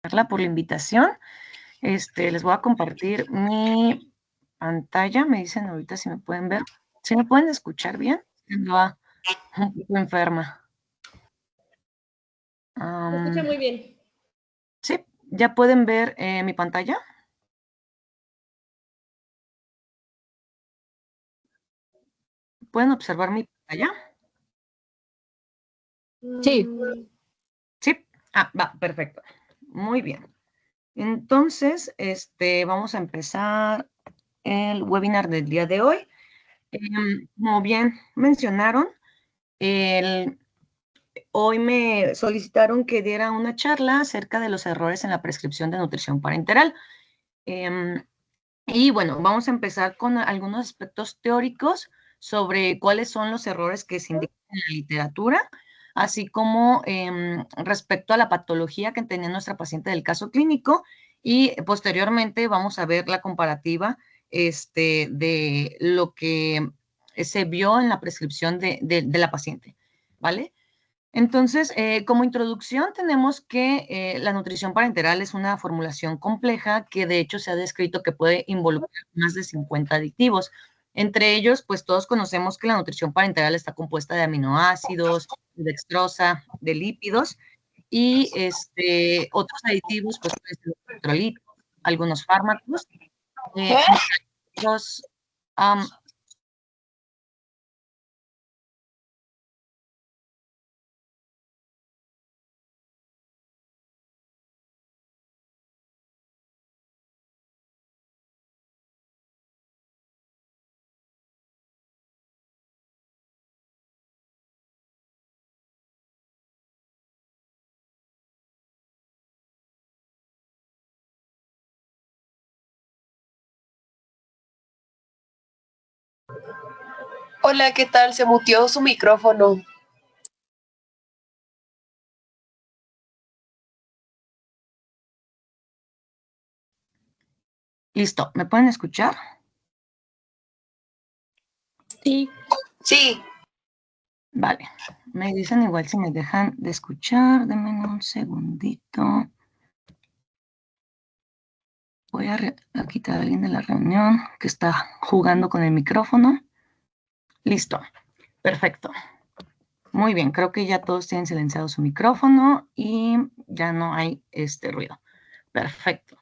por la invitación. Les voy a compartir mi pantalla. Me dicen ahorita si me pueden ver. ¿Si me pueden escuchar bien? Ando un poco enferma. Se escucha muy bien. Sí, ¿ya pueden ver mi pantalla? ¿Pueden observar mi pantalla? Sí. Sí. Va, perfecto. Muy bien. Entonces, vamos a empezar el webinar del día de hoy. Como bien mencionaron, hoy me solicitaron que diera una charla acerca de los errores en la prescripción de nutrición parenteral. Y bueno, vamos a empezar con algunos aspectos teóricos sobre cuáles son los errores que se indican en la literatura, así como respecto a la patología que tenía nuestra paciente del caso clínico, y posteriormente vamos a ver la comparativa de lo que se vio en la prescripción de la paciente, ¿vale? Entonces, como introducción, tenemos que la nutrición parenteral es una formulación compleja que de hecho se ha descrito que puede involucrar más de 50 aditivos. Entre ellos, pues todos conocemos que la nutrición parenteral está compuesta de aminoácidos, de dextrosa, de lípidos y otros aditivos, pues pueden ser electrolitos, algunos fármacos, otros, Hola, ¿qué tal? Se muteó su micrófono. listo, ¿me pueden escuchar? Sí. Sí. Vale, me dicen igual si me dejan de escuchar, denme un segundito. Voy a quitar a alguien de la reunión que está jugando con el micrófono. Listo, perfecto. Muy bien, creo que ya todos tienen silenciado su micrófono y ya no hay ruido. Perfecto.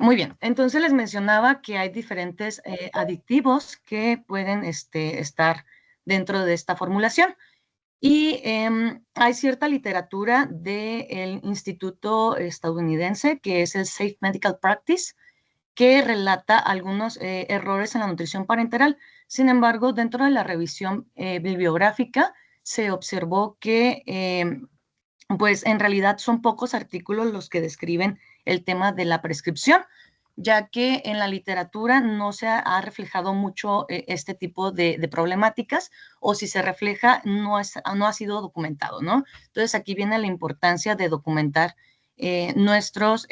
Muy bien, entonces les mencionaba que hay diferentes aditivos que pueden estar dentro de esta formulación. Y hay cierta literatura del Instituto estadounidense, que es el Safe Medical Practice, que relata algunos errores en la nutrición parenteral. Sin embargo, dentro de la revisión bibliográfica se observó que pues en realidad son pocos artículos los que describen el tema de la prescripción, ya que en la literatura no se ha reflejado mucho este tipo de problemáticas, o si se refleja, no ha sido documentado, ¿no? Entonces aquí viene la importancia de documentar nuestros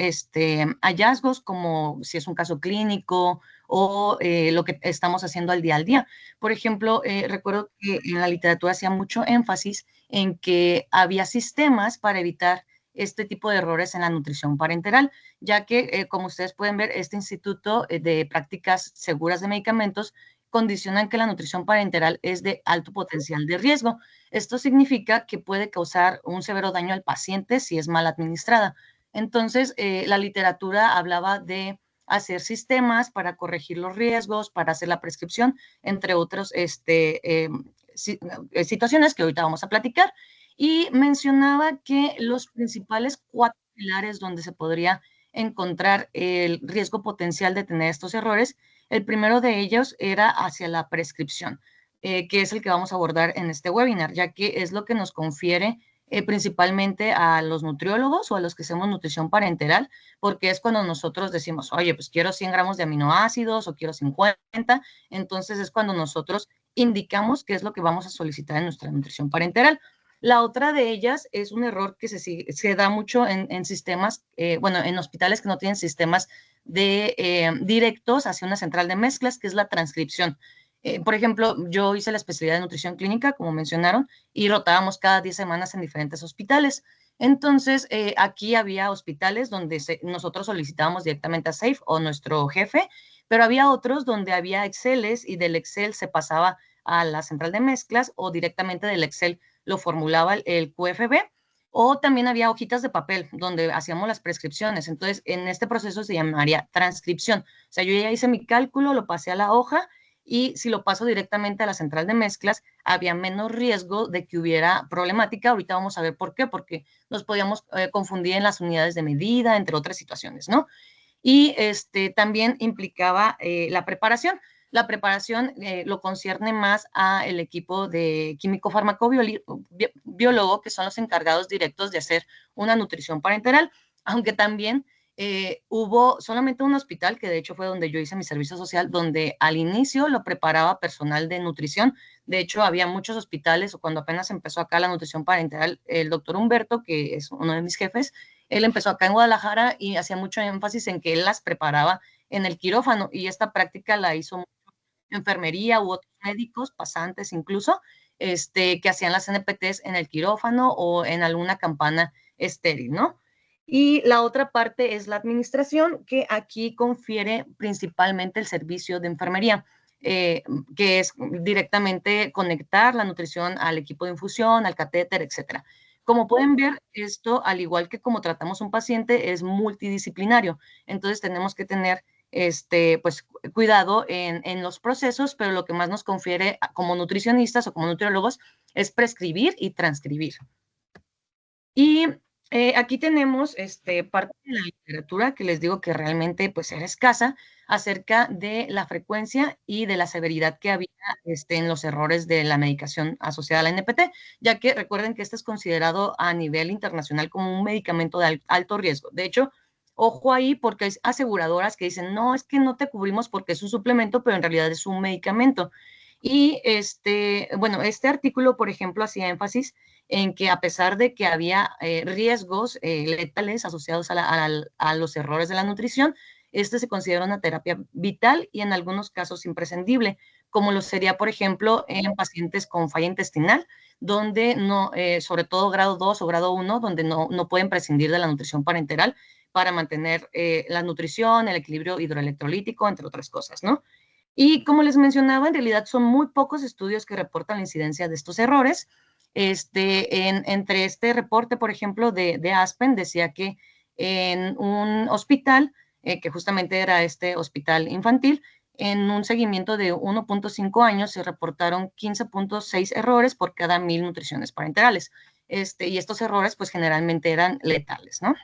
hallazgos, como si es un caso clínico o lo que estamos haciendo al día. Por ejemplo, recuerdo que en la literatura hacía mucho énfasis en que había sistemas para evitar este tipo de errores en la nutrición parenteral, ya que, como ustedes pueden ver, este Instituto de Prácticas Seguras de Medicamentos condicionan que la nutrición parenteral es de alto potencial de riesgo. Esto significa que puede causar un severo daño al paciente si es mal administrada. Entonces, la literatura hablaba de hacer sistemas para corregir los riesgos, para hacer la prescripción, entre otros situaciones que ahorita vamos a platicar. Y mencionaba que los principales 4 pilares donde se podría encontrar el riesgo potencial de tener estos errores, el primero de ellos era hacia la prescripción, que es el que vamos a abordar en este webinar, ya que es lo que nos confiere principalmente a los nutriólogos o a los que hacemos nutrición parenteral, porque es cuando nosotros decimos, oye, pues quiero 100 gramos de aminoácidos o quiero 50, entonces es cuando nosotros indicamos qué es lo que vamos a solicitar en nuestra nutrición parenteral. La otra de ellas es un error que se da mucho en sistemas, en hospitales que no tienen sistemas directos hacia una central de mezclas, que es la transcripción. Por ejemplo, yo hice la especialidad de nutrición clínica, como mencionaron, y rotábamos cada 10 semanas en diferentes hospitales. Entonces, aquí había hospitales donde nosotros solicitábamos directamente a SAFE o nuestro jefe, pero había otros donde había Exceles y del Excel se pasaba a la central de mezclas o directamente del Excel lo formulaba el QFB, o también había hojitas de papel donde hacíamos las prescripciones. Entonces, en este proceso se llamaría transcripción. O sea, yo ya hice mi cálculo, lo pasé a la hoja y si lo paso directamente a la central de mezclas, había menos riesgo de que hubiera problemática. Ahorita vamos a ver por qué, porque nos podíamos confundir en las unidades de medida, entre otras situaciones, ¿no? Y también implicaba la preparación. La preparación lo concierne más al equipo de químico farmacobiólogo, que son los encargados directos de hacer una nutrición parenteral, aunque también hubo solamente un hospital, que de hecho fue donde yo hice mi servicio social, donde al inicio lo preparaba personal de nutrición. De hecho, había muchos hospitales, o cuando apenas empezó acá la nutrición parenteral, el doctor Humberto, que es uno de mis jefes, él empezó acá en Guadalajara y hacía mucho énfasis en que él las preparaba en el quirófano, y esta práctica la hizo enfermería u otros médicos, pasantes incluso, que hacían las NPTs en el quirófano o en alguna campana estéril, ¿no? Y la otra parte es la administración, que aquí confiere principalmente el servicio de enfermería, que es directamente conectar la nutrición al equipo de infusión, al catéter, etcétera. Como pueden ver, esto, al igual que como tratamos un paciente, es multidisciplinario. Entonces tenemos que tener pues, cuidado en los procesos, pero lo que más nos confiere como nutricionistas o como nutriólogos es prescribir y transcribir. Y aquí tenemos parte de la literatura que les digo que realmente pues era escasa acerca de la frecuencia y de la severidad que había en los errores de la medicación asociada a la NPT, ya que recuerden que este es considerado a nivel internacional como un medicamento de alto riesgo. De hecho, ojo ahí porque hay aseguradoras que dicen, no, es que no te cubrimos porque es un suplemento, pero en realidad es un medicamento. Y bueno, este artículo, por ejemplo, hacía énfasis en que a pesar de que había riesgos letales asociados a los errores de la nutrición, este se considera una terapia vital y en algunos casos imprescindible, como lo sería, por ejemplo, en pacientes con falla intestinal, donde no, sobre todo grado 2 o grado 1, donde no pueden prescindir de la nutrición parenteral para mantener la nutrición, el equilibrio hidroelectrolítico, entre otras cosas, ¿no? Y como les mencionaba, en realidad son muy pocos estudios que reportan la incidencia de estos errores. Entre este reporte, por ejemplo, de Aspen, decía que en un hospital, que justamente era este hospital infantil, en un seguimiento de 1.5 años se reportaron 15.6 errores por cada 1000 nutriciones parenterales. Y estos errores, pues generalmente eran letales, ¿no?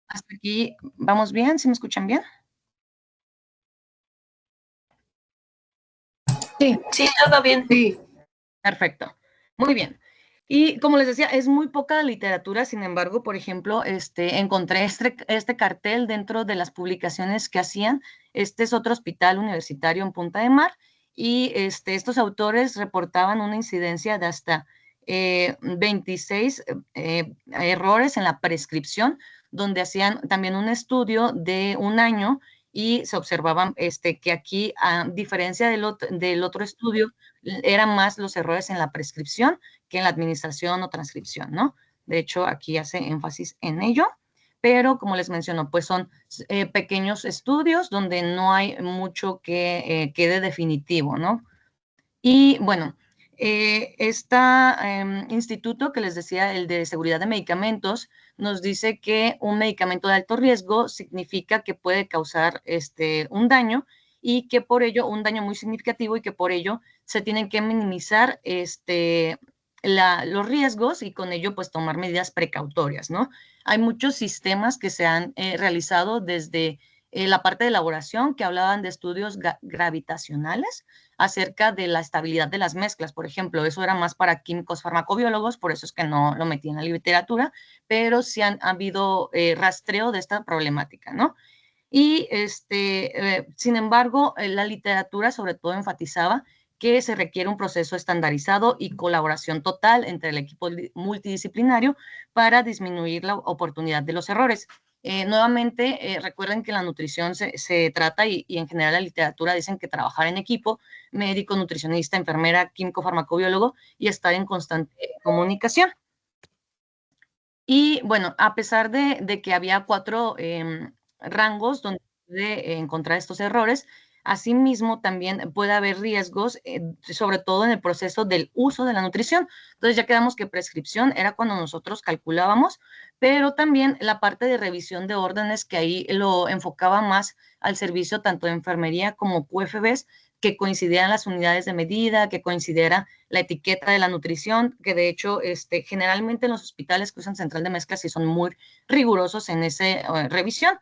Hasta aquí, ¿vamos bien? ¿Sí me escuchan bien? Sí, todo bien. Sí. Perfecto. Muy bien. Y como les decía, es muy poca la literatura, sin embargo, por ejemplo, encontré este cartel dentro de las publicaciones que hacían. Este es otro hospital universitario en Punta de Mar y estos autores reportaban una incidencia de hasta 26 errores en la prescripción, donde hacían también un estudio de un año y se observaban que aquí, a diferencia del otro estudio, eran más los errores en la prescripción que en la administración o transcripción, ¿no? De hecho, aquí hace énfasis en ello, pero como les menciono, pues son pequeños estudios donde no hay mucho que quede definitivo, ¿no? Y bueno, este instituto que les decía, el de seguridad de medicamentos, nos dice que un medicamento de alto riesgo significa que puede causar un daño y que por ello, un daño muy significativo y que por ello se tienen que minimizar los riesgos y con ello pues tomar medidas precautorias, ¿no? Hay muchos sistemas que se han realizado desde la parte de elaboración que hablaban de estudios gravitacionales acerca de la estabilidad de las mezclas, por ejemplo. Eso era más para químicos farmacobiólogos, por eso es que no lo metí en la literatura, pero sí han habido rastreo de esta problemática, ¿no? Y sin embargo, la literatura sobre todo enfatizaba que se requiere un proceso estandarizado y colaboración total entre el equipo multidisciplinario para disminuir la oportunidad de los errores. Nuevamente, recuerden que la nutrición se trata y en general la literatura dicen que trabajar en equipo, médico, nutricionista, enfermera, químico, farmacobiólogo y estar en constante comunicación. Y bueno, a pesar de que había 4 rangos donde puede encontrar estos errores, asimismo también puede haber riesgos, sobre todo en el proceso del uso de la nutrición. Entonces ya quedamos que prescripción era cuando nosotros calculábamos, pero también la parte de revisión de órdenes, que ahí lo enfocaba más al servicio tanto de enfermería como QFBs, que coincidieran las unidades de medida, que coincidiera la etiqueta de la nutrición, que de hecho generalmente en los hospitales que usan central de mezclas sí son muy rigurosos en esa revisión.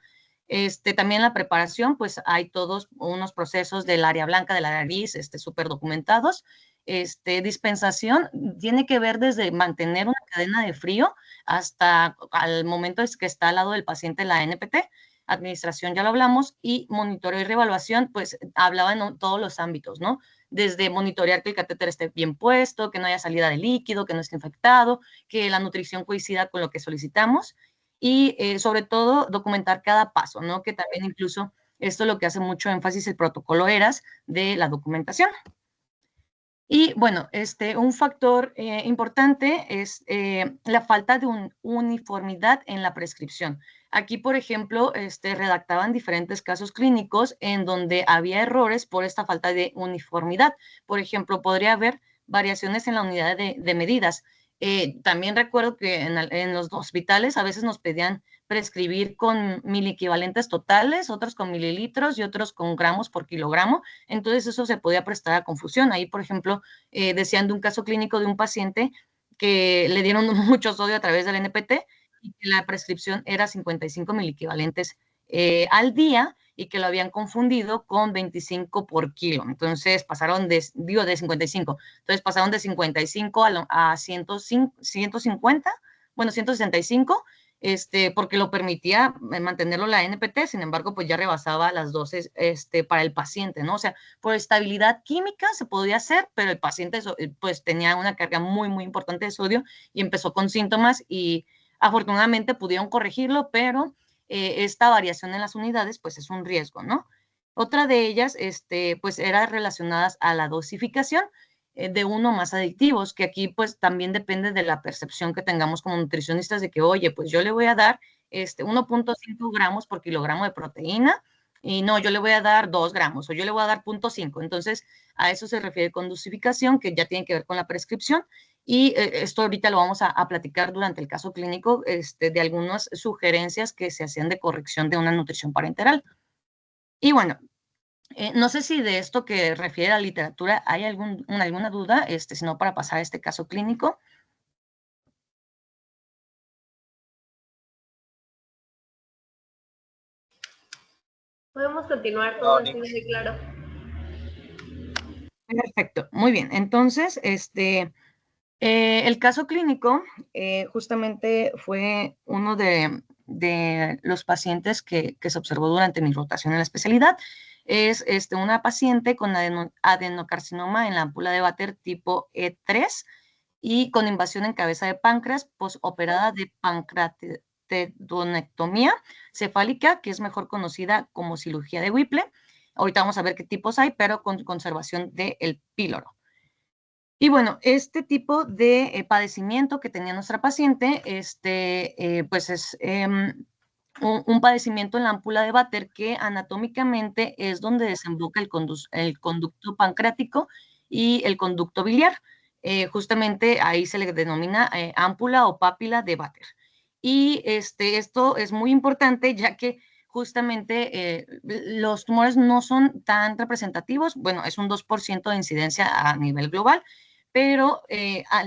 También la preparación, pues hay todos unos procesos del área blanca, del área gris, súper documentados. Dispensación tiene que ver desde mantener una cadena de frío hasta al momento es que está al lado del paciente la NPT. Administración ya lo hablamos, y monitoreo y reevaluación, pues hablaba en todos los ámbitos, ¿no? Desde monitorear que el catéter esté bien puesto, que no haya salida de líquido, que no esté infectado, que la nutrición coincida con lo que solicitamos y sobre todo documentar cada paso, ¿no? Que también incluso esto es lo que hace mucho énfasis el protocolo ERAS de la documentación. Y bueno, un factor importante es la falta de uniformidad en la prescripción. Aquí, por ejemplo, redactaban diferentes casos clínicos en donde había errores por esta falta de uniformidad. Por ejemplo, podría haber variaciones en la unidad de medidas. También recuerdo que en los hospitales a veces nos pedían prescribir con miliequivalentes totales, otros con mililitros y otros con gramos por kilogramo. Entonces eso se podía prestar a confusión. Ahí, por ejemplo, decían de un caso clínico de un paciente que le dieron mucho sodio a través del NPT y que la prescripción era 55 miliequivalentes al día y que lo habían confundido con 25 por kilo. Entonces pasaron de 55. Entonces pasaron de 55 a 150, bueno, 165, porque lo permitía mantenerlo la NPT, sin embargo, pues ya rebasaba las dosis para el paciente, ¿no? O sea, por estabilidad química se podía hacer, pero el paciente pues tenía una carga muy, muy importante de sodio y empezó con síntomas y afortunadamente pudieron corregirlo, pero esta variación en las unidades pues es un riesgo, ¿no? Otra de ellas, pues era relacionadas a la dosificación de uno o más adictivos, que aquí pues también depende de la percepción que tengamos como nutricionistas de que, oye, pues yo le voy a dar 1.5 gramos por kilogramo de proteína y no, yo le voy a dar 2 gramos o yo le voy a dar 0.5. Entonces, a eso se refiere con dosificación, que ya tiene que ver con la prescripción. Y esto ahorita lo vamos a platicar durante el caso clínico de algunas sugerencias que se hacían de corrección de una nutrición parenteral. Y bueno, no sé si de esto que refiere a la literatura hay alguna duda, si no, para pasar a este caso clínico. Podemos continuar, todo ha sido muy claro. Perfecto, muy bien. Entonces, el caso clínico justamente fue uno de los pacientes que se observó durante mi rotación en la especialidad. Es una paciente con adenocarcinoma en la ámpula de Vater tipo E3 y con invasión en cabeza de páncreas postoperada de pancreatectomía cefálica, que es mejor conocida como cirugía de Whipple. Ahorita vamos a ver qué tipos hay, pero con conservación del píloro. Y bueno, este tipo de padecimiento que tenía nuestra paciente, pues es un padecimiento en la ámpula de Vater que anatómicamente es donde desemboca el conducto pancreático y el conducto biliar. Justamente ahí se le denomina ámpula o pápila de Vater. Y esto es muy importante ya que justamente los tumores no son tan representativos. Bueno, es un 2% de incidencia a nivel global, pero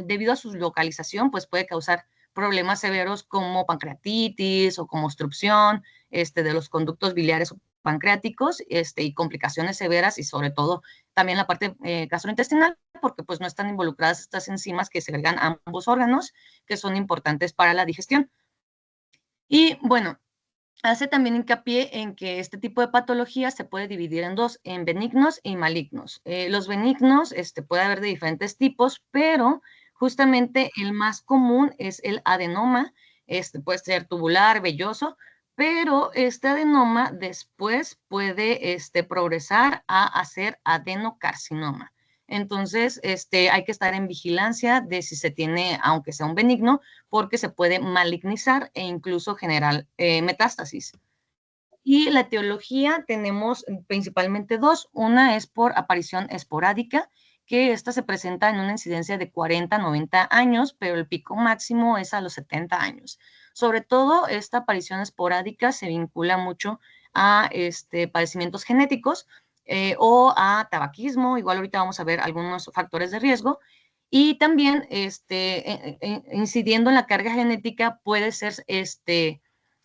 debido a su localización, pues puede causar problemas severos como pancreatitis o como obstrucción de los conductos biliares o pancreáticos y complicaciones severas y sobre todo también la parte gastrointestinal, porque pues no están involucradas estas enzimas que segregan ambos órganos que son importantes para la digestión. Y bueno, hace también hincapié en que este tipo de patologías se puede dividir en dos, en benignos y malignos. Los benignos puede haber de diferentes tipos, pero justamente el más común es el adenoma, puede ser tubular, velloso, pero este adenoma después puede progresar a hacer adenocarcinoma. Entonces, hay que estar en vigilancia de si se tiene, aunque sea un benigno, porque se puede malignizar e incluso generar metástasis. Y la etiología tenemos principalmente dos. Una es por aparición esporádica, que esta se presenta en una incidencia de 40 a 90 años, pero el pico máximo es a los 70 años. Sobre todo, esta aparición esporádica se vincula mucho a padecimientos genéticos o a tabaquismo. Igual ahorita vamos a ver algunos factores de riesgo. Y también, incidiendo en la carga genética, puede ser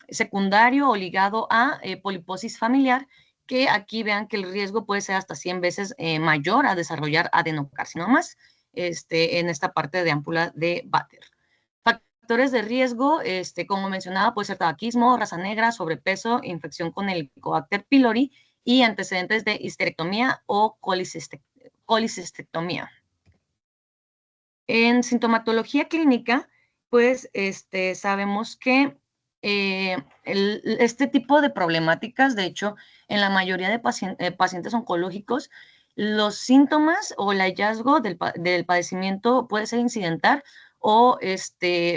secundario o ligado a poliposis familiar, que aquí vean que el riesgo puede ser hasta 100 veces mayor a desarrollar adenocarcinomas en esta parte de ámpula de Vater. Factores de riesgo, como mencionaba, puede ser tabaquismo, raza negra, sobrepeso, infección con el Helicobacter pylori y antecedentes de histerectomía o colicistectomía. En sintomatología clínica, pues sabemos que este tipo de problemáticas, de hecho, en la mayoría de pacientes oncológicos, los síntomas o el hallazgo del padecimiento puede ser incidental o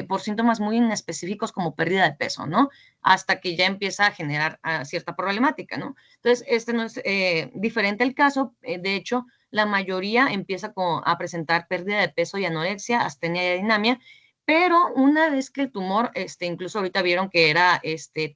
por síntomas muy inespecíficos como pérdida de peso, ¿no? Hasta que ya empieza a generar cierta problemática, ¿no? Entonces, no es diferente el caso. De hecho, la mayoría empieza a presentar pérdida de peso y anorexia, astenia y adinamia, pero una vez que el tumor, incluso ahorita vieron que era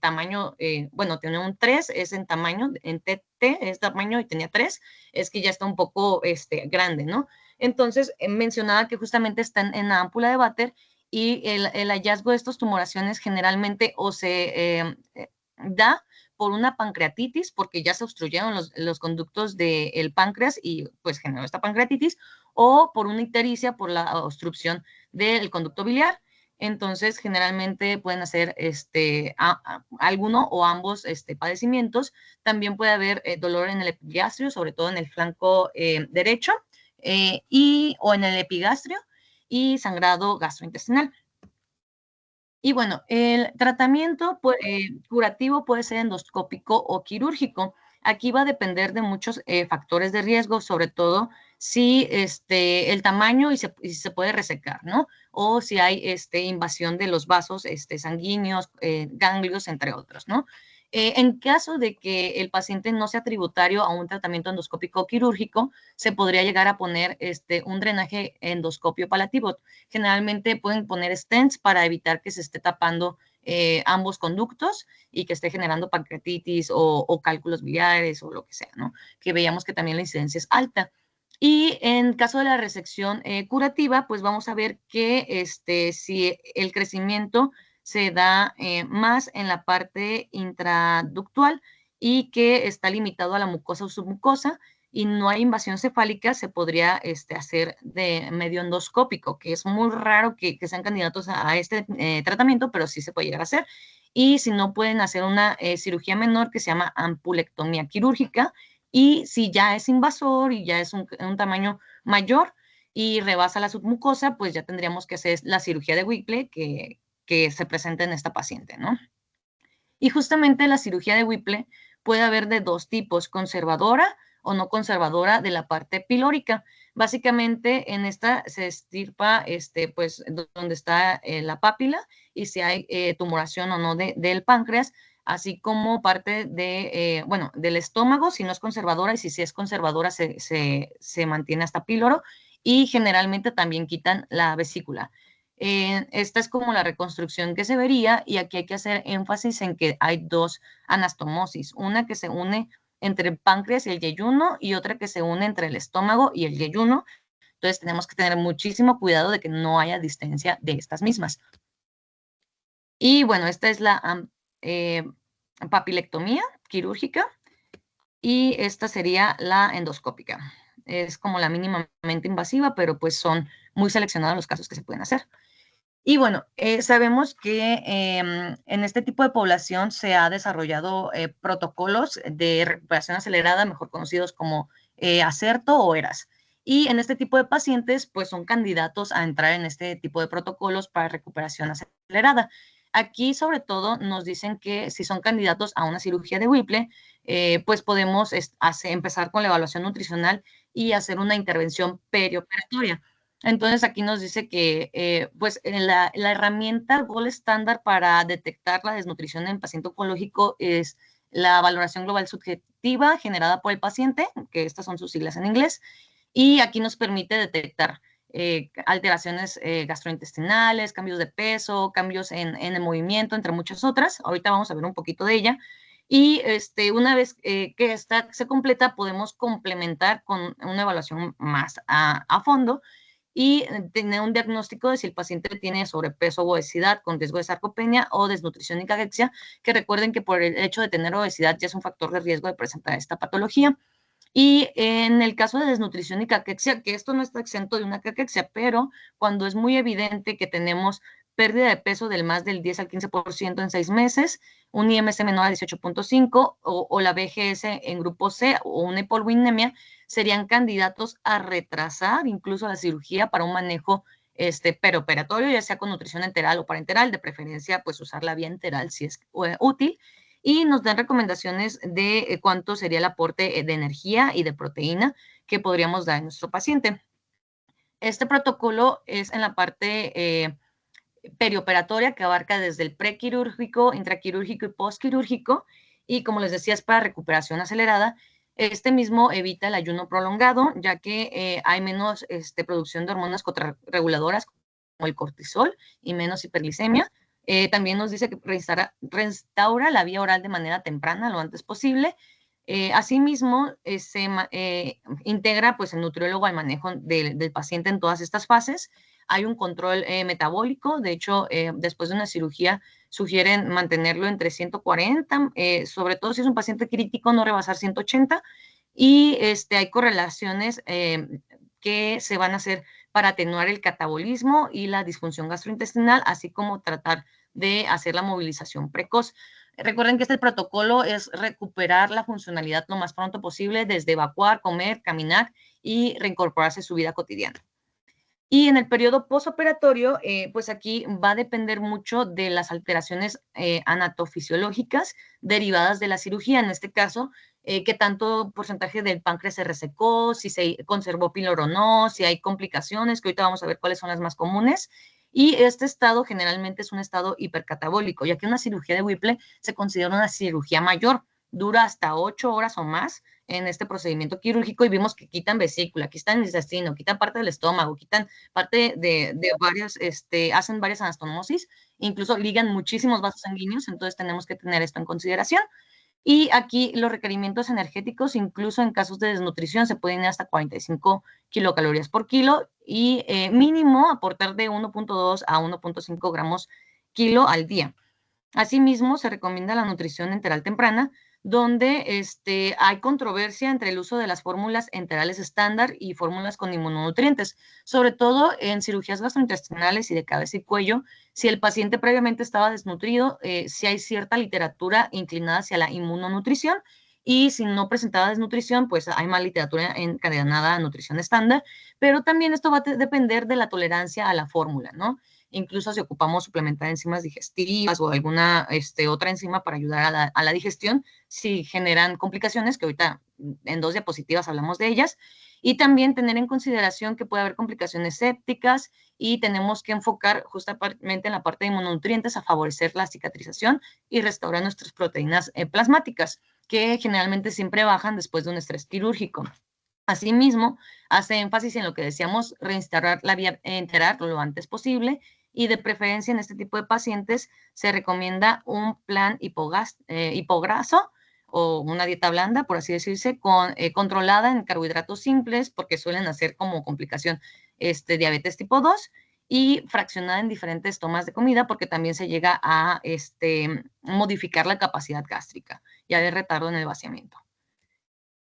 tamaño, bueno, tenía un 3, es en tamaño, en TT es tamaño y tenía 3, es que ya está un poco grande, ¿no? Entonces, mencionaba que justamente están en la ámpula de Vater y el hallazgo de estas tumoraciones generalmente o se da por una pancreatitis, porque ya se obstruyeron los conductos del páncreas y pues generó esta pancreatitis, o por una ictericia por la obstrucción del conducto biliar. Entonces, generalmente pueden hacer alguno o ambos padecimientos. También puede haber dolor en el epigastrio, sobre todo en el flanco derecho, o en el epigastrio, y sangrado gastrointestinal. Y bueno, el tratamiento curativo puede ser endoscópico o quirúrgico. Aquí va a depender de muchos factores de riesgo, sobre todo si el tamaño y si se puede resecar, ¿no? O si hay invasión de los vasos sanguíneos, ganglios, entre otros, ¿no? En caso de que el paciente no sea tributario a un tratamiento endoscópico o quirúrgico, se podría llegar a poner un drenaje endoscopio palativo. Generalmente pueden poner stents para evitar que se esté tapando ambos conductos y que esté generando pancreatitis o cálculos biliares o lo que sea, ¿no? Que veíamos que también la incidencia es alta. Y en caso de la resección curativa, pues vamos a ver que si el crecimiento se da más en la parte intraductual y que está limitado a la mucosa o submucosa, y no hay invasión cefálica, se podría hacer de medio endoscópico, que es muy raro que sean candidatos a este tratamiento, pero sí se puede llegar a hacer. Y si no, pueden hacer una cirugía menor que se llama ampulectomía quirúrgica, y si ya es invasor y ya es un tamaño mayor y rebasa la submucosa, pues ya tendríamos que hacer la cirugía de Whipple que se presenta en esta paciente, ¿no? Y justamente la cirugía de Whipple puede haber de dos tipos, conservadora o no conservadora de la parte pilórica. Básicamente en esta se estirpa pues donde está la pápila y si hay tumoración o no del páncreas, así como parte de, bueno, del estómago, si no es conservadora, y si es conservadora se mantiene hasta píloro, y generalmente también quitan la vesícula. Esta es como la reconstrucción que se vería, y aquí hay que hacer énfasis en que hay dos anastomosis, una que se une entre el páncreas y el yeyuno y otra que se une entre el estómago y el yeyuno. Entonces tenemos que tener muchísimo cuidado de que no haya distancia de estas mismas. Y bueno, esta es la papilectomía quirúrgica y esta sería la endoscópica. Es como la mínimamente invasiva, pero pues son muy seleccionados los casos que se pueden hacer. Y bueno, sabemos que en este tipo de población se ha desarrollado protocolos de recuperación acelerada, mejor conocidos como ACERTO o ERAS. Y en este tipo de pacientes, pues son candidatos a entrar en este tipo de protocolos para recuperación acelerada. aquí sobre todo nos dicen que si son candidatos a una cirugía de Whipple, pues podemos empezar con la evaluación nutricional y hacer una intervención perioperatoria. Entonces aquí nos dice que pues la herramienta gold estándar para detectar la desnutrición en paciente oncológico es la valoración global subjetiva generada por el paciente, que estas son sus siglas en inglés, y aquí nos permite detectar alteraciones gastrointestinales, cambios de peso, cambios en el movimiento, entre muchas otras. Ahorita vamos a ver un poquito de ella. Y una vez que esta se completa, podemos complementar con una evaluación más a fondo y tener un diagnóstico de si el paciente tiene sobrepeso o obesidad con riesgo de sarcopenia o desnutrición y cachexia, que recuerden que por el hecho de tener obesidad ya es un factor de riesgo de presentar esta patología. Y en el caso de desnutrición y caquexia, que esto no está exento de una caquexia, pero cuando es muy evidente que tenemos pérdida de peso del más del 10 al 15% en 6 meses, un IMC menor a 18.5 o la BGS en grupo C o una hipolinemia, serían candidatos a retrasar incluso la cirugía para un manejo peroperatorio, ya sea con nutrición enteral o parenteral, de preferencia pues usar la vía enteral si es útil, y nos dan recomendaciones de cuánto sería el aporte de energía y de proteína que podríamos dar a nuestro paciente. Este protocolo es en la parte perioperatoria que abarca desde el prequirúrgico, intraquirúrgico y postquirúrgico, y como les decía es para recuperación acelerada. Este mismo evita el ayuno prolongado, ya que hay menos producción de hormonas contrarreguladoras como el cortisol y menos hiperglicemia. También nos dice que restaura la vía oral de manera temprana, lo antes posible. Asimismo, se integra pues, el nutriólogo al manejo del paciente en todas estas fases. Hay un control metabólico, de hecho, después de una cirugía sugieren mantenerlo entre 140, sobre todo si es un paciente crítico, no rebasar 180, y hay correlaciones que se van a hacer para atenuar el catabolismo y la disfunción gastrointestinal, así como tratar de hacer la movilización precoz. Recuerden que este protocolo es recuperar la funcionalidad lo más pronto posible, desde evacuar, comer, caminar y reincorporarse a su vida cotidiana. Y en el periodo postoperatorio, pues aquí va a depender mucho de las alteraciones anatofisiológicas derivadas de la cirugía. En este caso, qué tanto porcentaje del páncreas se resecó, si se conservó píloro o no, si hay complicaciones, que ahorita vamos a ver cuáles son las más comunes. Y este estado generalmente es un estado hipercatabólico, ya que una cirugía de Whipple se considera una cirugía mayor, dura hasta 8 horas o más en este procedimiento quirúrgico, y vimos que quitan vesícula, quitan intestino, quitan parte del estómago, quitan parte de varios, hacen varias anastomosis, incluso ligan muchísimos vasos sanguíneos, entonces tenemos que tener esto en consideración. Y aquí los requerimientos energéticos, incluso en casos de desnutrición, se pueden ir hasta 45 kilocalorías por kilo y mínimo aportar de 1.2 a 1.5 gramos kilo al día. Asimismo, se recomienda la nutrición enteral temprana, donde hay controversia entre el uso de las fórmulas enterales estándar y fórmulas con inmunonutrientes, sobre todo en cirugías gastrointestinales y de cabeza y cuello. Si el paciente previamente estaba desnutrido, si hay cierta literatura inclinada hacia la inmunonutrición, y si no presentaba desnutrición, pues hay más literatura encadenada a nutrición estándar, pero también esto va a depender de la tolerancia a la fórmula, ¿no? Incluso si ocupamos suplementar enzimas digestivas o alguna otra enzima para ayudar a la digestión, si generan complicaciones, que ahorita en 2 diapositivas hablamos de ellas, y también tener en consideración que puede haber complicaciones sépticas y tenemos que enfocar justamente en la parte de inmunonutrientes a favorecer la cicatrización y restaurar nuestras proteínas plasmáticas, que generalmente siempre bajan después de un estrés quirúrgico. Asimismo, hace énfasis en lo que decíamos, reinstaurar la vía enteral lo antes posible, y de preferencia en este tipo de pacientes se recomienda un plan hipograso o una dieta blanda, por así decirse, controlada en carbohidratos simples, porque suelen hacer como complicación diabetes tipo 2, y fraccionada en diferentes tomas de comida, porque también se llega a modificar la capacidad gástrica y a haber retardo en el vaciamiento.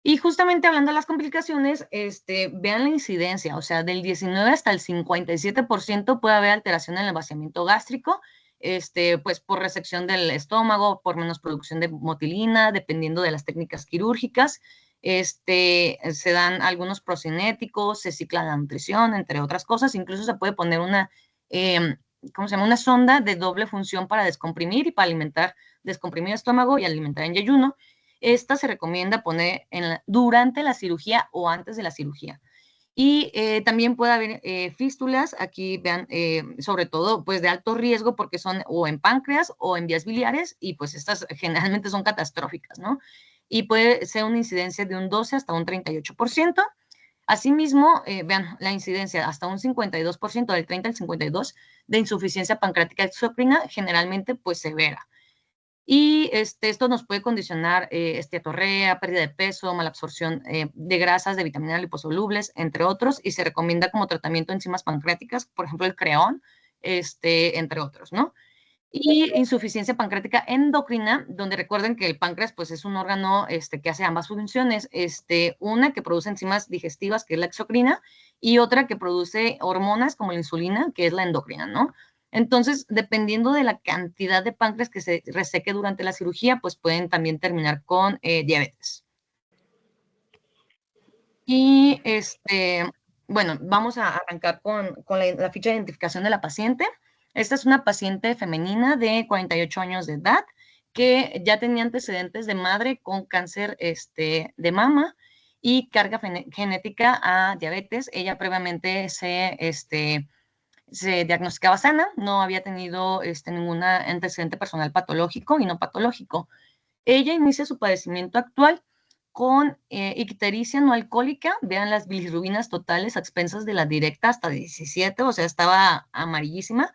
Y justamente hablando de las complicaciones, vean la incidencia, o sea, del 19 hasta el 57% puede haber alteración en el vaciamiento gástrico, pues por resección del estómago, por menos producción de motilina, dependiendo de las técnicas quirúrgicas. Se dan algunos procinéticos, se cicla la nutrición, entre otras cosas. Incluso se puede poner una ¿cómo se llama? Una sonda de doble función para descomprimir y para descomprimir el estómago y alimentar en ayuno. Esta se recomienda poner durante la cirugía o antes de la cirugía. Y también puede haber fístulas, aquí vean, sobre todo pues de alto riesgo porque son o en páncreas o en vías biliares y pues estas generalmente son catastróficas, ¿no? Y puede ser una incidencia de un 12 hasta un 38%. Asimismo, vean la incidencia hasta un 52%, del 30 al 52%, de insuficiencia pancreática exócrina, generalmente pues severa. Y esto nos puede condicionar esteatorrea, pérdida de peso, malabsorción de grasas, de vitaminas liposolubles, entre otros, y se recomienda como tratamiento de enzimas pancreáticas, por ejemplo, el creón, entre otros, ¿no? Y insuficiencia pancreática endocrina, donde recuerden que el páncreas pues es un órgano que hace ambas funciones, una que produce enzimas digestivas, que es la exocrina, y otra que produce hormonas como la insulina, que es la endocrina, ¿no? Entonces, dependiendo de la cantidad de páncreas que se reseque durante la cirugía, pues pueden también terminar con diabetes. Y bueno, vamos a arrancar con la ficha de identificación de la paciente. Esta es una paciente femenina de 48 años de edad que ya tenía antecedentes de madre con cáncer de mama y carga genética a diabetes. Ella previamente se diagnosticaba sana, no había tenido ningún antecedente personal patológico y no patológico. Ella inicia su padecimiento actual con ictericia no alcohólica, vean las bilirrubinas totales a expensas de la directa hasta 17, o sea, estaba amarillísima.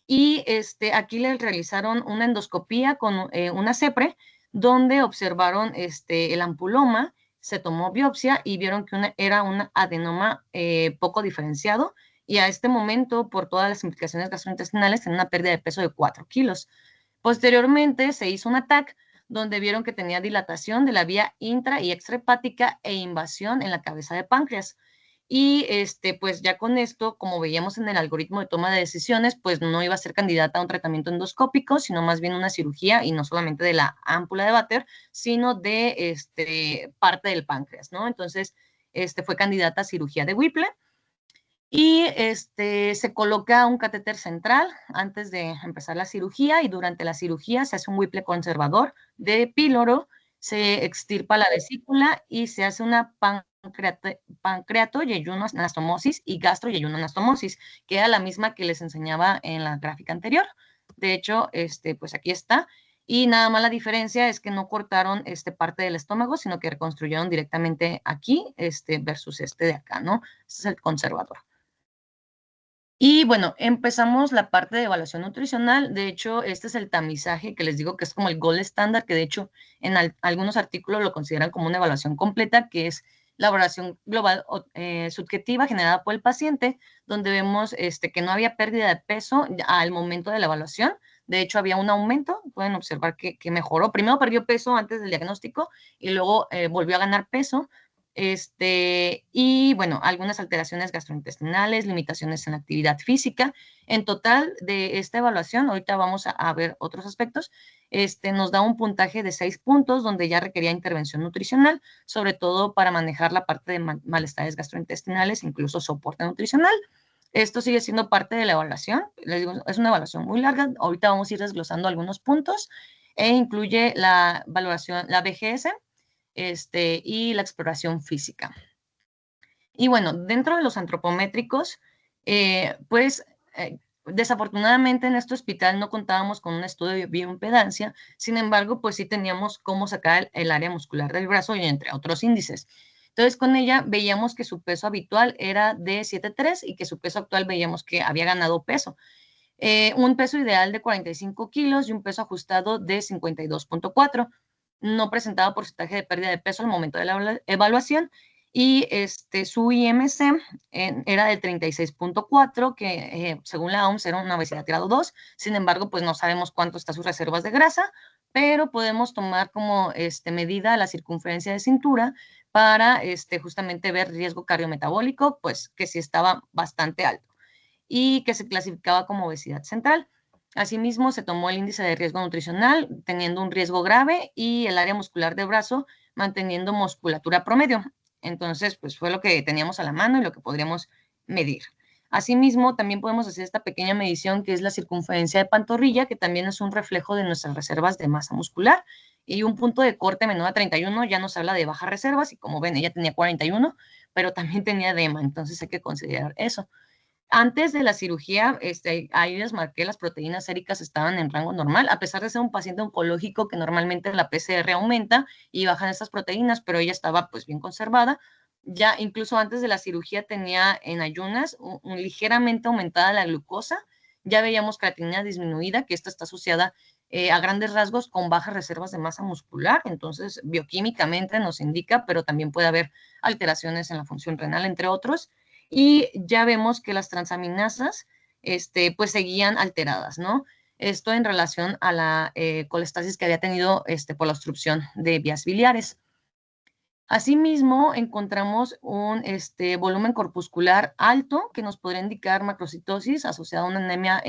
Y aquí le realizaron una endoscopía con una CEPRE, donde observaron el ampuloma, se tomó biopsia y vieron que era un adenoma poco diferenciado. Y a este momento, por todas las implicaciones gastrointestinales, tenía una pérdida de peso de 4 kilos. Posteriormente se hizo un TAC donde vieron que tenía dilatación de la vía intra y extrahepática e invasión en la cabeza de páncreas. Y pues ya con esto, como veíamos en el algoritmo de toma de decisiones, pues no iba a ser candidata a un tratamiento endoscópico, sino más bien una cirugía, y no solamente de la ámpula de Vater, sino de parte del páncreas, ¿no? Entonces, fue candidata a cirugía de Whipple. Y se coloca un catéter central antes de empezar la cirugía, y durante la cirugía se hace un Whipple conservador de píloro, se extirpa la vesícula y se hace una pancreato anastomosis y gastro anastomosis, que era la misma que les enseñaba en la gráfica anterior. De hecho, pues aquí está. Y nada más la diferencia es que no cortaron parte del estómago, sino que reconstruyeron directamente aquí, versus de acá, ¿no? Este es el conservador. Y bueno, empezamos la parte de evaluación nutricional. De hecho, este es el tamizaje que les digo que es como el gold estándar, que de hecho en algunos artículos lo consideran como una evaluación completa, que es la evaluación global subjetiva generada por el paciente, donde vemos que no había pérdida de peso al momento de la evaluación. De hecho, había un aumento, pueden observar que mejoró. Primero perdió peso antes del diagnóstico y luego volvió a ganar peso. Y bueno, algunas alteraciones gastrointestinales, limitaciones en la actividad física. En total de esta evaluación, ahorita vamos a ver otros aspectos, nos da un puntaje de 6 puntos, donde ya requería intervención nutricional, sobre todo para manejar la parte de malestares gastrointestinales, incluso soporte nutricional. Esto sigue siendo parte de la evaluación. Les digo, es una evaluación muy larga. Ahorita vamos a ir desglosando algunos puntos e incluye la valoración, la BGS, y la exploración física. Y bueno, dentro de los antropométricos, desafortunadamente en este hospital no contábamos con un estudio de bioimpedancia, sin embargo, pues sí teníamos cómo sacar el área muscular del brazo y entre otros índices. Entonces, con ella veíamos que su peso habitual era de 7,3 y que su peso actual veíamos que había ganado peso. Un peso ideal de 45 kilos y un peso ajustado de 52,4. No presentaba porcentaje de pérdida de peso al momento de la evaluación, y su IMC era de 36,4, que según la OMS era una obesidad grado 2. Sin embargo, pues no sabemos cuánto están sus reservas de grasa, pero podemos tomar como medida la circunferencia de cintura para justamente ver riesgo cardiometabólico, pues que sí estaba bastante alto y que se clasificaba como obesidad central. Asimismo, se tomó el índice de riesgo nutricional, teniendo un riesgo grave, y el área muscular de brazo, manteniendo musculatura promedio. Entonces, pues fue lo que teníamos a la mano y lo que podríamos medir. Asimismo, también podemos hacer esta pequeña medición que es la circunferencia de pantorrilla, que también es un reflejo de nuestras reservas de masa muscular. Y un punto de corte menor a 31 ya nos habla de bajas reservas, y como ven, ella tenía 41, pero también tenía edema, entonces hay que considerar eso. Antes de la cirugía, ahí les marqué las proteínas séricas estaban en rango normal, a pesar de ser un paciente oncológico que normalmente la PCR aumenta y bajan estas proteínas, pero ella estaba pues bien conservada. Ya incluso antes de la cirugía tenía en ayunas ligeramente aumentada la glucosa. Ya veíamos creatinina disminuida, que esta está asociada a grandes rasgos con bajas reservas de masa muscular, entonces bioquímicamente nos indica, pero también puede haber alteraciones en la función renal, entre otros. Y ya vemos que las transaminasas, pues seguían alteradas, ¿no? Esto en relación a la colestasis que había tenido por la obstrucción de vías biliares. Asimismo, encontramos un volumen corpuscular alto que nos podría indicar macrocitosis asociada a una anemia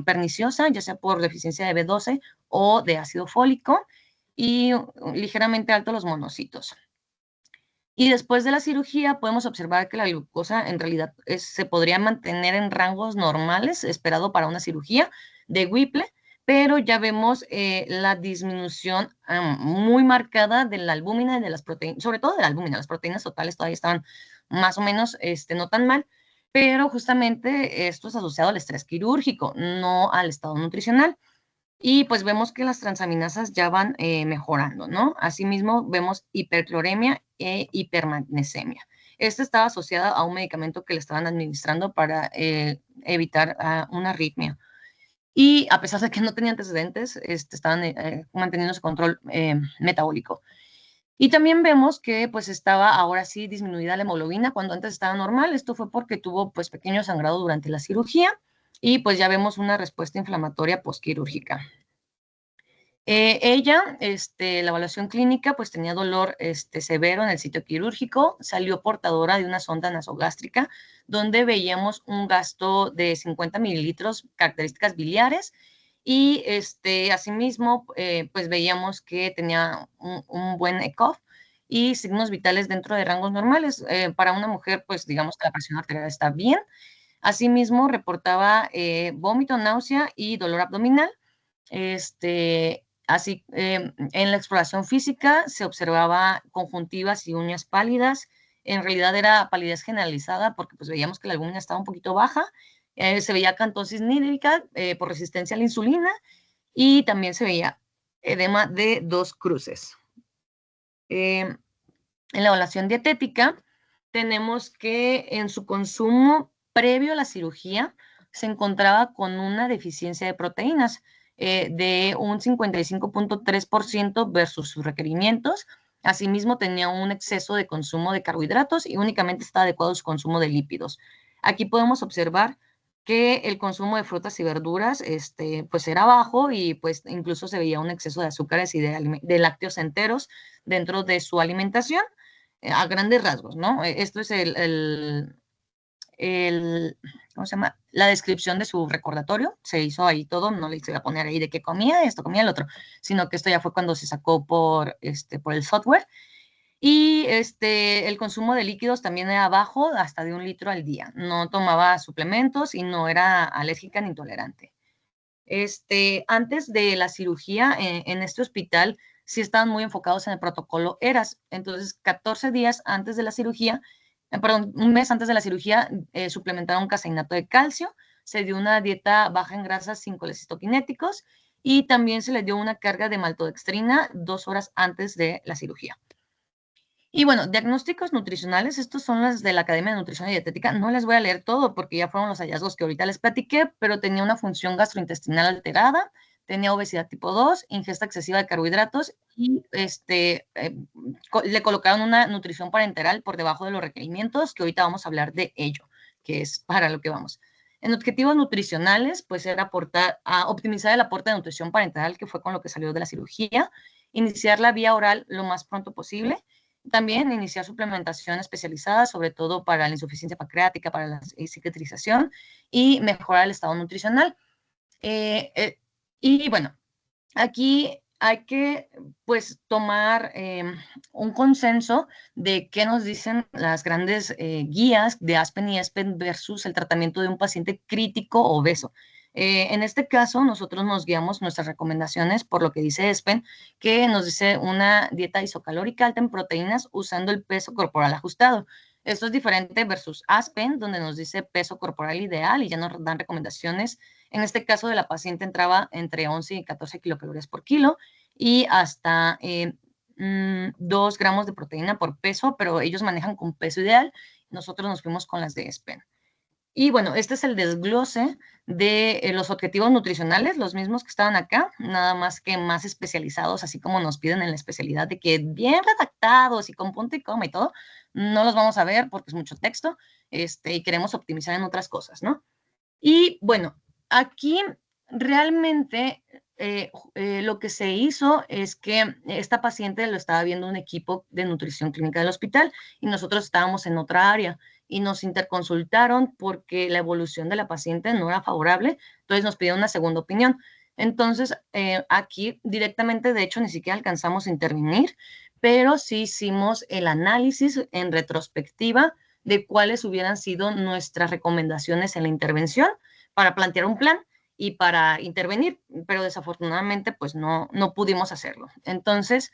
perniciosa, ya sea por deficiencia de B12 o de ácido fólico, y ligeramente alto los monocitos. Y después de la cirugía podemos observar que la glucosa en realidad se podría mantener en rangos normales, esperado para una cirugía de Whipple, pero ya vemos la disminución muy marcada de la albúmina y de las proteínas, sobre todo de la albúmina. Las proteínas totales todavía estaban más o menos no tan mal, pero justamente esto es asociado al estrés quirúrgico, no al estado nutricional. Y pues vemos que las transaminasas ya van mejorando, ¿no? Asimismo, vemos hipercloremia e hipermagnesemia. Esta estaba asociada a un medicamento que le estaban administrando para evitar una arritmia. Y a pesar de que no tenía antecedentes, estaban manteniendo su control metabólico. Y también vemos que pues estaba ahora sí disminuida la hemoglobina cuando antes estaba normal. Esto fue porque tuvo pues pequeño sangrado durante la cirugía y pues ya vemos una respuesta inflamatoria postquirúrgica. Ella, la evaluación clínica, pues tenía dolor severo en el sitio quirúrgico, salió portadora de una sonda nasogástrica, donde veíamos un gasto de 50 mililitros, características biliares, y asimismo, pues veíamos que tenía un buen ECOG y signos vitales dentro de rangos normales. Para una mujer, pues digamos que la presión arterial está bien. Asimismo, reportaba vómito, náusea y dolor abdominal. Así, en la exploración física se observaba conjuntivas y uñas pálidas. En realidad era palidez generalizada porque pues veíamos que la albúmina estaba un poquito baja. Se veía acantosis nídrica por resistencia a la insulina y también se veía edema de 2 cruces. En la evaluación dietética tenemos que en su consumo previo a la cirugía se encontraba con una deficiencia de proteínas de un 55.3% versus sus requerimientos. Asimismo, tenía un exceso de consumo de carbohidratos y únicamente está adecuado su consumo de lípidos. Aquí podemos observar que el consumo de frutas y verduras pues era bajo y pues incluso se veía un exceso de azúcares y de lácteos enteros dentro de su alimentación a grandes rasgos, ¿no? Esto es ¿cómo se llama? La descripción de su recordatorio, se hizo ahí todo, no le hice a poner ahí de qué comía esto, comía el otro, sino que esto ya fue cuando se sacó por el software. Y el consumo de líquidos también era bajo, hasta de 1 litro al día. No tomaba suplementos y no era alérgica ni intolerante. Antes de la cirugía en este hospital sí estaban muy enfocados en el protocolo ERAS. Entonces, 14 días antes de la cirugía, perdón, un mes antes de la cirugía, suplementaron caseinato de calcio, se dio una dieta baja en grasas sin colecistoquinéticos y también se le dio una carga de maltodextrina 2 horas antes de la cirugía. Y bueno, diagnósticos nutricionales, estos son los de la Academia de Nutrición y Dietética. No les voy a leer todo porque ya fueron los hallazgos que ahorita les platiqué, pero tenía una función gastrointestinal alterada, tenía obesidad tipo 2, ingesta excesiva de carbohidratos y le colocaron una nutrición parenteral por debajo de los requerimientos, que ahorita vamos a hablar de ello, que es para lo que vamos. En objetivos nutricionales, pues era optimizar el aporte de nutrición parenteral, que fue con lo que salió de la cirugía, iniciar la vía oral lo más pronto posible. También iniciar suplementación especializada, sobre todo para la insuficiencia pancreática, para la cicatrización y mejorar el estado nutricional. Y bueno, aquí hay que, pues, tomar un consenso de qué nos dicen las grandes guías de Aspen y ESPEN versus el tratamiento de un paciente crítico obeso. En este caso, nosotros nos guiamos nuestras recomendaciones por lo que dice ESPEN, que nos dice una dieta isocalórica alta en proteínas usando el peso corporal ajustado. Esto es diferente versus Aspen, donde nos dice peso corporal ideal y ya nos dan recomendaciones. En este caso de la paciente entraba entre 11 y 14 kilocalorías por kilo y hasta 2 gramos de proteína por peso, pero ellos manejan con peso ideal. Nosotros nos fuimos con las de ESPEN. Y bueno, este es el desglose de los objetivos nutricionales, los mismos que estaban acá, nada más que más especializados, así como nos piden en la especialidad de que bien redactados y con punto y coma y todo, no los vamos a ver porque es mucho texto, y queremos optimizar en otras cosas, ¿no? Y bueno, aquí realmente lo que se hizo es que esta paciente lo estaba viendo un equipo de nutrición clínica del hospital y nosotros estábamos en otra área y nos interconsultaron porque la evolución de la paciente no era favorable, entonces nos pidieron una segunda opinión. Entonces, aquí directamente, de hecho, ni siquiera alcanzamos a intervenir, pero sí hicimos el análisis en retrospectiva de cuáles hubieran sido nuestras recomendaciones en la intervención para plantear un plan y para intervenir, pero desafortunadamente pues no pudimos hacerlo. Entonces,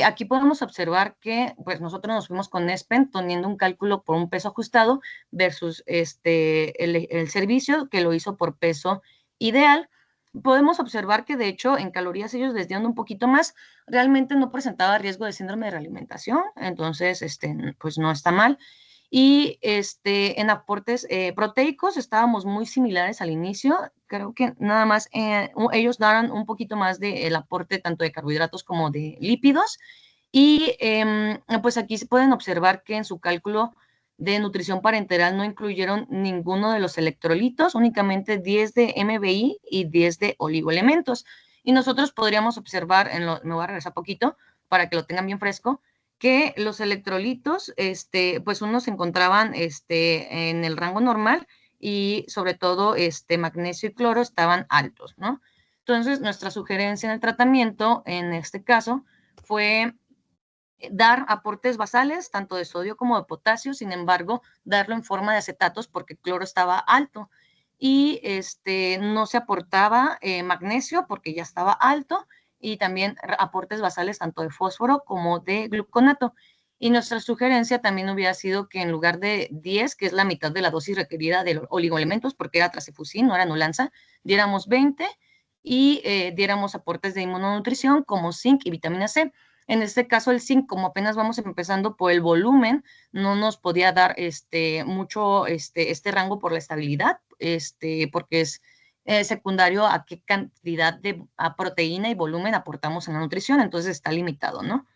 aquí podemos observar que pues nosotros nos fuimos con ESPEN teniendo un cálculo por un peso ajustado versus el servicio que lo hizo por peso ideal. Podemos observar que de hecho en calorías ellos les dieron un poquito más, realmente no presentaba riesgo de síndrome de realimentación, entonces pues no está mal. Y en aportes proteicos estábamos muy similares al inicio. Creo que nada más ellos daban un poquito más del aporte tanto de carbohidratos como de lípidos. Y pues aquí se pueden observar que en su cálculo de nutrición parenteral no incluyeron ninguno de los electrolitos, únicamente 10 de MBI y 10 de oligoelementos. Y nosotros podríamos observar, me voy a regresar poquito para que lo tengan bien fresco, que los electrolitos, pues unos se encontraban en el rango normal y sobre todo magnesio y cloro estaban altos, ¿no? Entonces, nuestra sugerencia en el tratamiento, en este caso, fue dar aportes basales, tanto de sodio como de potasio, sin embargo, darlo en forma de acetatos porque el cloro estaba alto. Y no se aportaba magnesio porque ya estaba alto y también aportes basales tanto de fósforo como de gluconato. Y nuestra sugerencia también hubiera sido que en lugar de 10, que es la mitad de la dosis requerida de oligoelementos, porque era tracefusina, no era nulanza, diéramos 20 y diéramos aportes de inmunonutrición como zinc y vitamina C. En este caso, el zinc, como apenas vamos empezando por el volumen, no nos podía dar mucho este rango por la estabilidad, porque es secundario a qué cantidad de proteína y volumen aportamos en la nutrición, entonces está limitado, ¿no?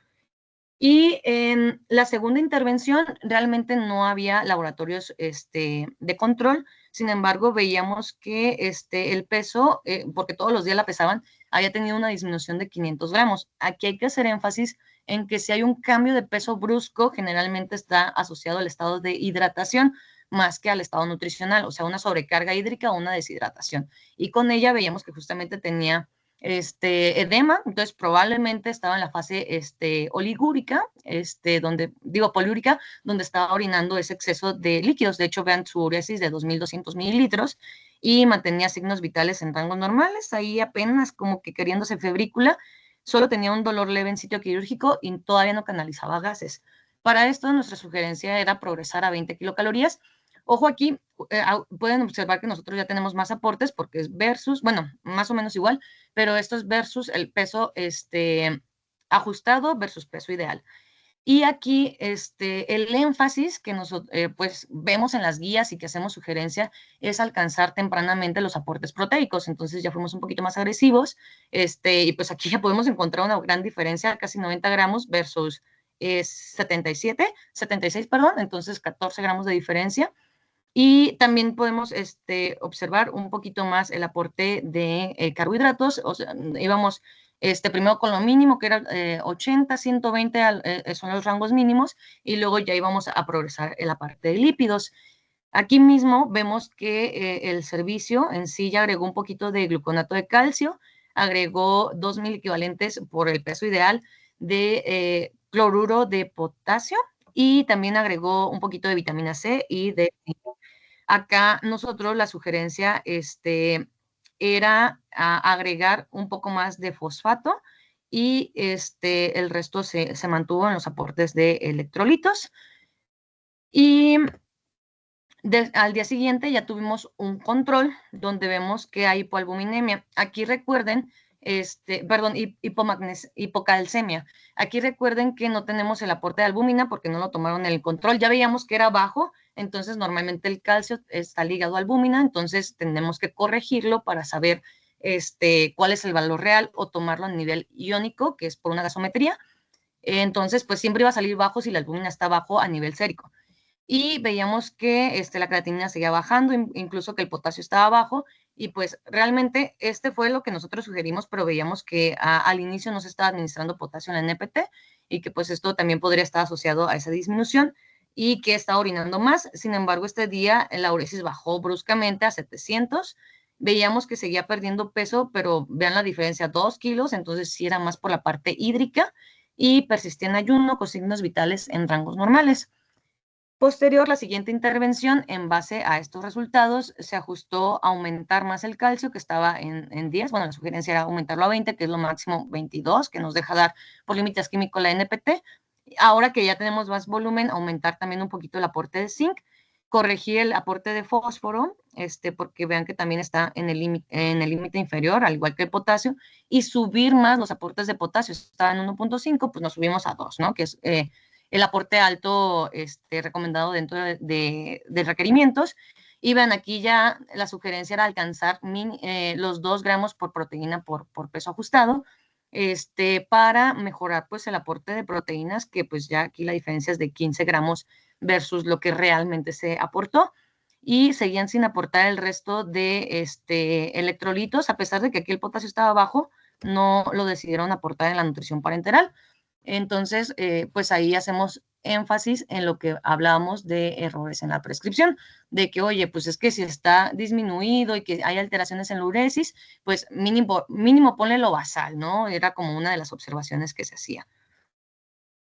Y en la segunda intervención realmente no había laboratorios de control, sin embargo veíamos que el peso, porque todos los días la pesaban, había tenido una disminución de 500 gramos. Aquí hay que hacer énfasis en que si hay un cambio de peso brusco, generalmente está asociado al estado de hidratación más que al estado nutricional, o sea, una sobrecarga hídrica o una deshidratación. Y con ella veíamos que justamente tenía edema, entonces probablemente estaba en la fase oligúrica, poliúrica, donde estaba orinando ese exceso de líquidos. De hecho, vean su uresis de 2.200 mililitros y mantenía signos vitales en rangos normales, ahí apenas como que queriéndose febrícula, solo tenía un dolor leve en sitio quirúrgico y todavía no canalizaba gases. Para esto, nuestra sugerencia era progresar a 20 kilocalorías. Ojo aquí, pueden observar que nosotros ya tenemos más aportes porque es versus, bueno, más o menos igual, pero esto es versus el peso ajustado versus peso ideal. Y aquí el énfasis que nosotros pues vemos en las guías y que hacemos sugerencia es alcanzar tempranamente los aportes proteicos. Entonces ya fuimos un poquito más agresivos y pues aquí ya podemos encontrar una gran diferencia, casi 90 gramos versus 76, perdón, entonces 14 gramos de diferencia. Y también podemos observar un poquito más el aporte de carbohidratos, o sea, íbamos primero con lo mínimo, que era 80, 120 son los rangos mínimos, y luego ya íbamos a progresar en la parte de lípidos. Aquí mismo vemos que el servicio en sí ya agregó un poquito de gluconato de calcio, agregó 2,000 equivalentes por el peso ideal de cloruro de potasio y también agregó un poquito de vitamina C y de zinc. Acá nosotros la sugerencia era agregar un poco más de fosfato y el resto se mantuvo en los aportes de electrolitos. Y al día siguiente ya tuvimos un control donde vemos que hay hipoalbuminemia. Aquí recuerden, perdón, hipocalcemia. Aquí recuerden que no tenemos el aporte de albúmina porque no lo tomaron en el control. Ya veíamos que era bajo, entonces normalmente el calcio está ligado a albúmina, entonces tenemos que corregirlo para saber cuál es el valor real o tomarlo a nivel iónico, que es por una gasometría. Entonces, pues siempre iba a salir bajo si la albúmina está bajo a nivel sérico. Y veíamos que la creatinina seguía bajando, incluso que el potasio estaba bajo, y pues realmente fue lo que nosotros sugerimos, pero veíamos que al inicio no se estaba administrando potasio en la NPT y que pues esto también podría estar asociado a esa disminución y que estaba orinando más. Sin embargo, este día la uresis bajó bruscamente a 700. Veíamos que seguía perdiendo peso, pero vean la diferencia, 2 kilos, entonces sí era más por la parte hídrica y persistía en ayuno con signos vitales en rangos normales. Posterior, la siguiente intervención, en base a estos resultados, se ajustó a aumentar más el calcio, que estaba en 10. Bueno, la sugerencia era aumentarlo a 20, que es lo máximo 22, que nos deja dar por límites químicos la NPT. Ahora que ya tenemos más volumen, aumentar también un poquito el aporte de zinc, corregir el aporte de fósforo, porque vean que también está en el límite inferior, al igual que el potasio, y subir más los aportes de potasio. Estaba en 1.5, pues nos subimos a 2, ¿no? Que es el aporte alto recomendado dentro de requerimientos. Y vean, aquí ya la sugerencia era alcanzar los 2 gramos por proteína por peso ajustado, para mejorar pues el aporte de proteínas, que pues ya aquí la diferencia es de 15 gramos versus lo que realmente se aportó. Y seguían sin aportar el resto de electrolitos, a pesar de que aquí el potasio estaba bajo, no lo decidieron aportar en la nutrición parenteral. Entonces, pues ahí hacemos énfasis en lo que hablábamos de errores en la prescripción, de que, oye, pues es que si está disminuido y que hay alteraciones en la uresis, pues mínimo ponle lo basal, ¿no? Era como una de las observaciones que se hacía.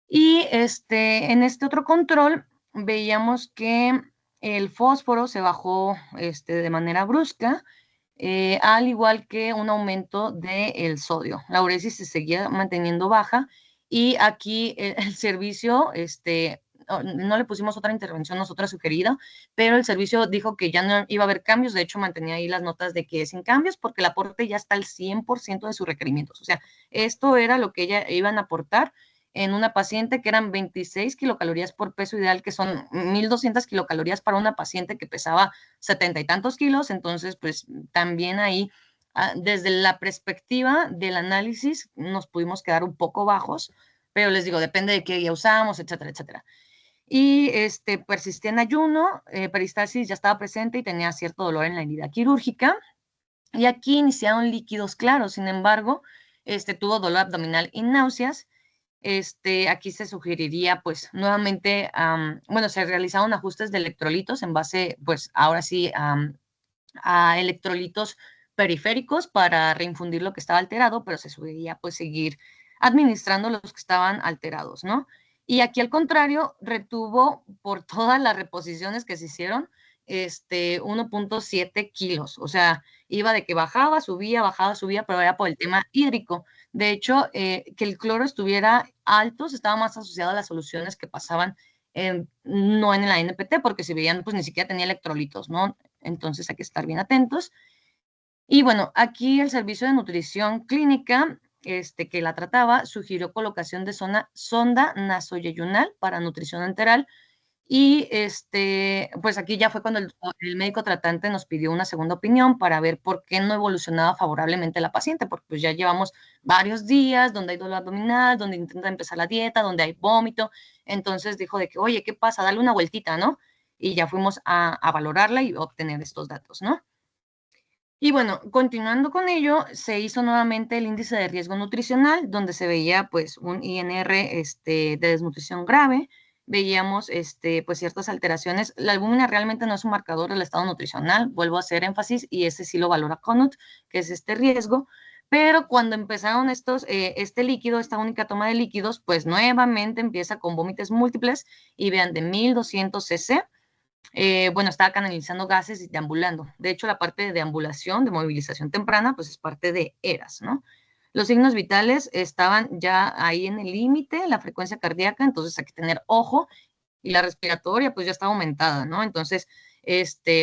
Y en este otro control veíamos que el fósforo se bajó de manera brusca, al igual que un aumento del sodio. La uresis se seguía manteniendo baja y aquí el servicio, no le pusimos otra intervención nosotros sugerida, pero el servicio dijo que ya no iba a haber cambios. De hecho, mantenía ahí las notas de que sin cambios porque el aporte ya está al 100% de sus requerimientos. O sea, esto era lo que ella iban a aportar en una paciente, que eran 26 kilocalorías por peso ideal, que son 1,200 kilocalorías para una paciente que pesaba 70 y tantos kilos. Entonces, pues también ahí, desde la perspectiva del análisis, nos pudimos quedar un poco bajos, pero les digo, depende de qué guía usamos, etcétera, etcétera. Y persistía en ayuno, peristalsis ya estaba presente y tenía cierto dolor en la herida quirúrgica. Y aquí iniciaron líquidos claros, sin embargo, tuvo dolor abdominal y náuseas. Aquí se sugeriría, pues, nuevamente, bueno, se realizaron ajustes de electrolitos en base, pues, ahora sí, a electrolitos periféricos para reinfundir lo que estaba alterado, pero se sugeriría, pues, seguir administrando los que estaban alterados, ¿no? Y aquí, al contrario, retuvo por todas las reposiciones que se hicieron, 1.7 kilos. O sea, iba de que bajaba, subía, pero era por el tema hídrico. De hecho, que el cloro estuviera alto estaba más asociado a las soluciones que pasaban, no en la NPT, porque si veían, pues ni siquiera tenía electrolitos, ¿no? Entonces hay que estar bien atentos. Y bueno, aquí el servicio de nutrición clínica, que la trataba, sugirió colocación de sonda nasoyeyunal para nutrición enteral. Y pues aquí ya fue cuando el médico tratante nos pidió una segunda opinión para ver por qué no evolucionaba favorablemente la paciente, porque pues ya llevamos varios días donde hay dolor abdominal, donde intenta empezar la dieta, donde hay vómito. Entonces dijo de que, oye, ¿qué pasa? Dale una vueltita, ¿no? Y ya fuimos a valorarla y obtener estos datos, ¿no? Y bueno, continuando con ello, se hizo nuevamente el índice de riesgo nutricional, donde se veía pues un INR de desnutrición grave. Veíamos pues ciertas alteraciones. La albúmina realmente no es un marcador del estado nutricional, vuelvo a hacer énfasis, y ese sí lo valora CONUT, que es este riesgo, Pero cuando empezaron este líquido, esta única toma de líquidos, pues nuevamente empieza con vómitos múltiples y vean, de 1200 cc, bueno, estaba canalizando gases y deambulando. De hecho, la parte de deambulación, de movilización temprana, pues es parte de ERAS, ¿no? Los signos vitales estaban ya ahí en el límite, la frecuencia cardíaca, entonces hay que tener ojo, y la respiratoria pues ya está aumentada, ¿no? Entonces,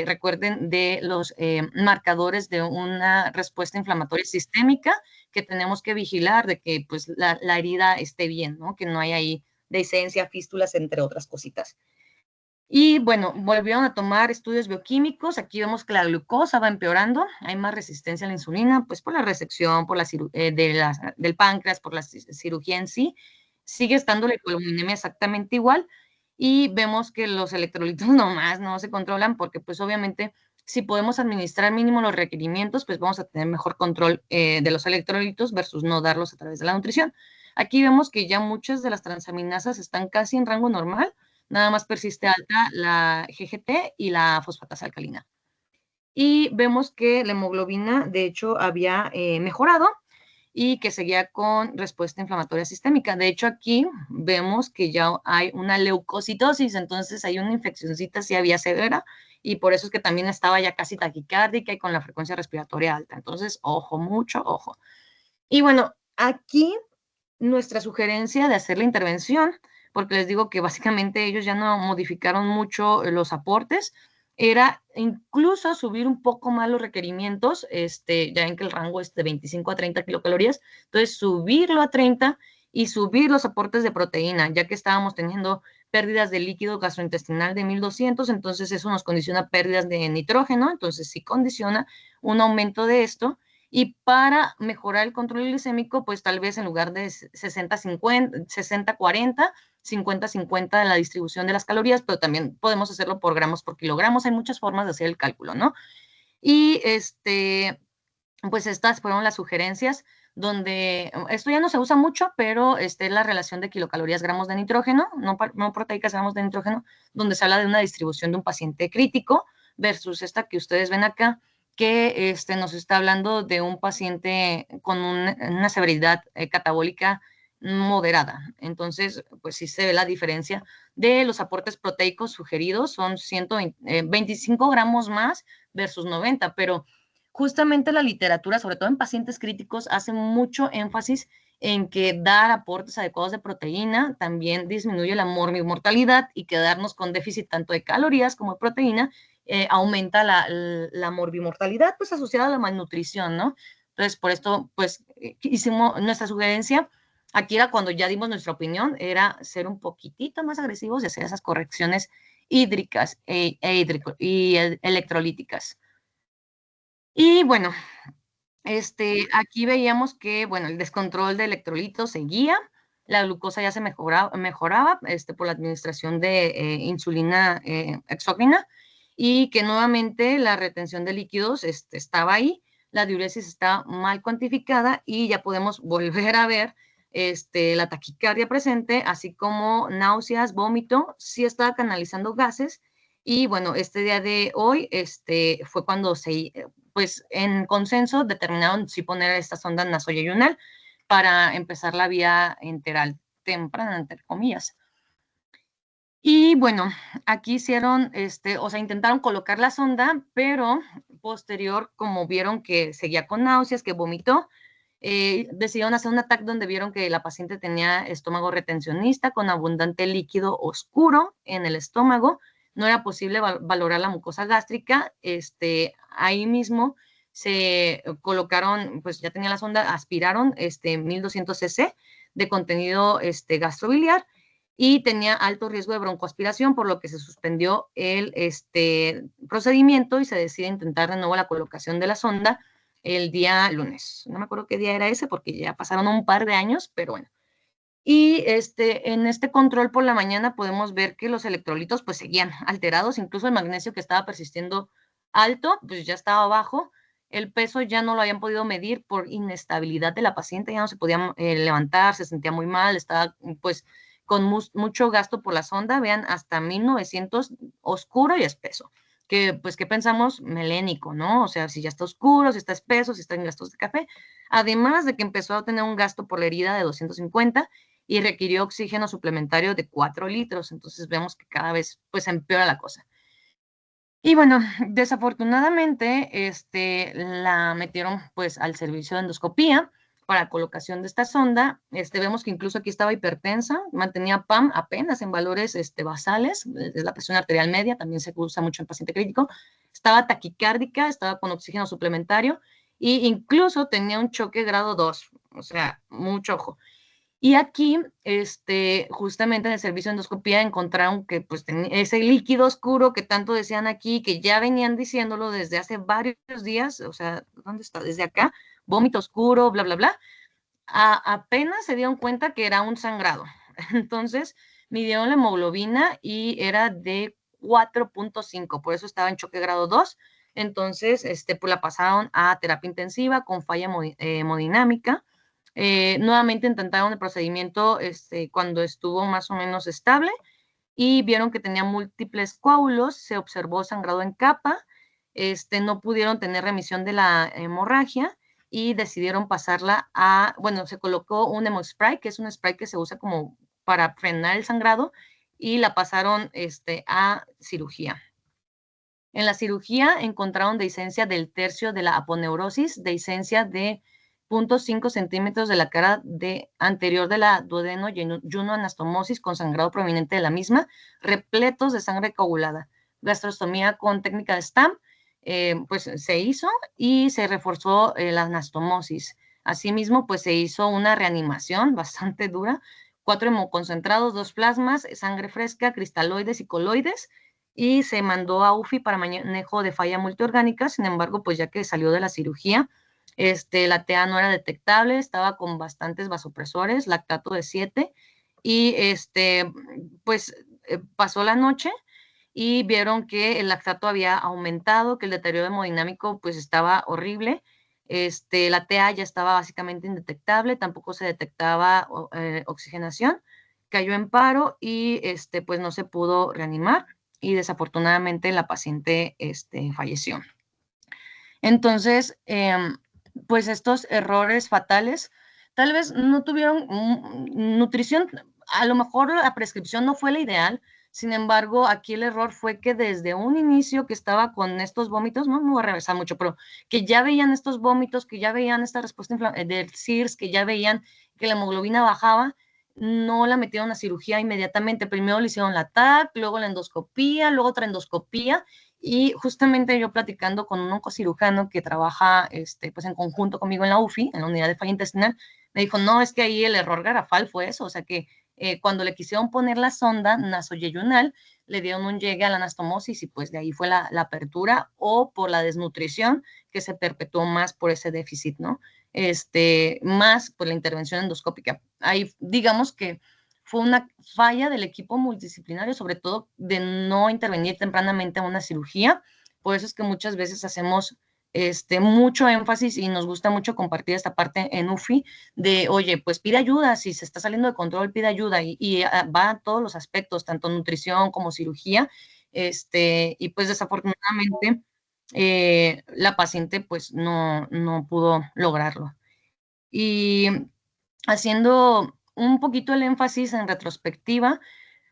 recuerden de los marcadores de una respuesta inflamatoria sistémica que tenemos que vigilar de que pues la herida esté bien, ¿no? Que no haya ahí dehiscencia, fístulas, entre otras cositas. Y bueno, volvieron a tomar estudios bioquímicos. Aquí vemos que la glucosa va empeorando. Hay más resistencia a la insulina, pues por la resección, por del páncreas, por la cirugía en sí. Sigue estando la hipoglucemia exactamente igual. Y vemos que los electrolitos nomás no se controlan porque pues obviamente si podemos administrar mínimo los requerimientos, pues vamos a tener mejor control de los electrolitos versus no darlos a través de la nutrición. Aquí vemos que ya muchas de las transaminasas están casi en rango normal. Nada más persiste alta la GGT y la fosfatasa alcalina. Y vemos que la hemoglobina, de hecho, había mejorado y que seguía con respuesta inflamatoria sistémica. De hecho, aquí vemos que ya hay una leucocitosis, entonces hay una infeccióncita, sí había severa, y por eso es que también estaba ya casi taquicárdica y con la frecuencia respiratoria alta. Entonces, ojo, mucho ojo. Y bueno, aquí nuestra sugerencia de hacer la intervención, porque les digo que básicamente ellos ya no modificaron mucho los aportes, era incluso subir un poco más los requerimientos, ya ven que el rango es de 25 a 30 kilocalorías, entonces subirlo a 30 y subir los aportes de proteína, ya que estábamos teniendo pérdidas de líquido gastrointestinal de 1200, entonces eso nos condiciona pérdidas de nitrógeno, entonces sí condiciona un aumento de esto. Y para mejorar el control glicémico, pues tal vez en lugar de 60-50, 60-40, 50-50 de la distribución de las calorías, pero también podemos hacerlo por gramos por kilogramos. Hay muchas formas de hacer el cálculo, ¿no? Y pues estas fueron las sugerencias donde esto ya no se usa mucho, pero es la relación de kilocalorías gramos de nitrógeno, no proteicas gramos de nitrógeno, donde se habla de una distribución de un paciente crítico versus esta que ustedes ven acá, que nos está hablando de un paciente con una severidad catabólica moderada. Entonces, pues sí se ve la diferencia de los aportes proteicos sugeridos, son 125 gramos más versus 90, pero justamente la literatura, sobre todo en pacientes críticos, hace mucho énfasis en que dar aportes adecuados de proteína también disminuye la morbimortalidad y quedarnos con déficit tanto de calorías como de proteína aumenta la morbimortalidad pues asociada a la malnutrición, ¿no? Entonces, por esto, pues, hicimos nuestra sugerencia, aquí era cuando ya dimos nuestra opinión, era ser un poquitito más agresivos y hacer esas correcciones hídricas y electrolíticas. Y bueno, aquí veíamos que, bueno, el descontrol de electrolitos seguía, la glucosa ya se mejoraba por la administración de insulina exócrina y que nuevamente la retención de líquidos estaba ahí, la diuresis está mal cuantificada y ya podemos volver a ver la taquicardia presente, así como náuseas, vómito, sí estaba canalizando gases y bueno, este día de hoy fue cuando pues en consenso determinaron si poner esta sonda nasoyeyunal para empezar la vía enteral temprana, entre comillas. Y bueno, aquí hicieron, o sea, intentaron colocar la sonda, pero posterior, como vieron que seguía con náuseas, que vomitó, decidieron hacer un ataque donde vieron que la paciente tenía estómago retencionista con abundante líquido oscuro en el estómago. No era posible valorar la mucosa gástrica. Ahí mismo se colocaron, pues ya tenía la sonda, aspiraron 1200 cc de contenido gastrobiliar y tenía alto riesgo de broncoaspiración, por lo que se suspendió el procedimiento y se decide intentar de nuevo la colocación de la sonda el día lunes. No me acuerdo qué día era ese porque ya pasaron un par de años, pero bueno. Y en este control por la mañana podemos ver que los electrolitos pues seguían alterados, incluso el magnesio que estaba persistiendo alto, pues ya estaba bajo. El peso ya no lo habían podido medir por inestabilidad de la paciente, ya no se podía levantar, se sentía muy mal, estaba pues con mucho gasto por la sonda, vean, hasta 1900 oscuro y espeso. que pues, ¿qué pensamos? Melénico, ¿no? O sea, si ya está oscuro, si está espeso, si está en gastos de café. Además de que empezó a tener un gasto por la herida de 250 y requirió oxígeno suplementario de 4 litros. Entonces vemos que cada vez pues empeora la cosa. Y bueno, desafortunadamente, la metieron pues al servicio de endoscopía para colocación de esta sonda. Vemos que incluso aquí estaba hipertensa, mantenía PAM apenas en valores basales, es la presión arterial media, también se usa mucho en paciente crítico. Estaba taquicárdica, estaba con oxígeno suplementario e incluso tenía un choque grado 2, o sea, mucho ojo. Y aquí, justamente en el servicio de endoscopía encontraron que pues ese líquido oscuro que tanto decían aquí, que ya venían diciéndolo desde hace varios días, o sea, ¿dónde está? Desde acá, vómito oscuro, bla, bla, bla. Apenas se dieron cuenta que era un sangrado. Entonces, midieron la hemoglobina y era de 4.5, por eso estaba en choque grado 2. Entonces, pues la pasaron a terapia intensiva con falla hemodinámica. Nuevamente intentaron el procedimiento cuando estuvo más o menos estable y vieron que tenía múltiples coágulos, se observó sangrado en capa, no pudieron tener remisión de la hemorragia y decidieron pasarla a, bueno, se colocó un hemospray, que es un spray que se usa como para frenar el sangrado, y la pasaron a cirugía. En la cirugía encontraron dehiscencia del tercio de la aponeurosis, dehiscencia de 0.5 centímetros de la cara anterior de la duodeno-yuno-anastomosis con sangrado proveniente de la misma, repletos de sangre coagulada. Gastrostomía con técnica de Stamp, pues se hizo y se reforzó la anastomosis. Asimismo, pues se hizo una reanimación bastante dura, 4 hemoconcentrados, 2 plasmas, sangre fresca, cristaloides y coloides, y se mandó a UFI para manejo de falla multiorgánica. Sin embargo, pues ya que salió de la cirugía, la TA no era detectable, estaba con bastantes vasopresores, lactato de 7, y pues pasó la noche y vieron que el lactato había aumentado, que el deterioro hemodinámico pues estaba horrible. La TA ya estaba básicamente indetectable, tampoco se detectaba oxigenación, cayó en paro y pues no se pudo reanimar y desafortunadamente la paciente falleció. Entonces, pues estos errores fatales tal vez no tuvieron nutrición, a lo mejor la prescripción no fue la ideal. Sin embargo, aquí el error fue que desde un inicio que estaba con estos vómitos, no me voy a regresar mucho, pero que ya veían estos vómitos, que ya veían esta respuesta del CIRS, que ya veían que la hemoglobina bajaba, no la metieron a cirugía inmediatamente. Primero le hicieron la TAC, luego la endoscopía, luego otra endoscopía, y justamente yo platicando con un oncocirujano que trabaja pues en conjunto conmigo en la UFI, en la unidad de falla intestinal, me dijo, no, es que ahí el error garrafal fue eso, o sea que cuando le quisieron poner la sonda nasoyeyunal, le dieron un llegue a la anastomosis y pues de ahí fue la apertura, o por la desnutrición que se perpetuó más por ese déficit, ¿no? Más por la intervención endoscópica. Ahí digamos que fue una falla del equipo multidisciplinario, sobre todo de no intervenir tempranamente en una cirugía. Por eso es que muchas veces hacemos mucho énfasis y nos gusta mucho compartir esta parte en UFI de, oye, pues pide ayuda, si se está saliendo de control, pide ayuda, y va a todos los aspectos, tanto nutrición como cirugía, y pues desafortunadamente la paciente pues no pudo lograrlo. Y haciendo un poquito el énfasis en retrospectiva,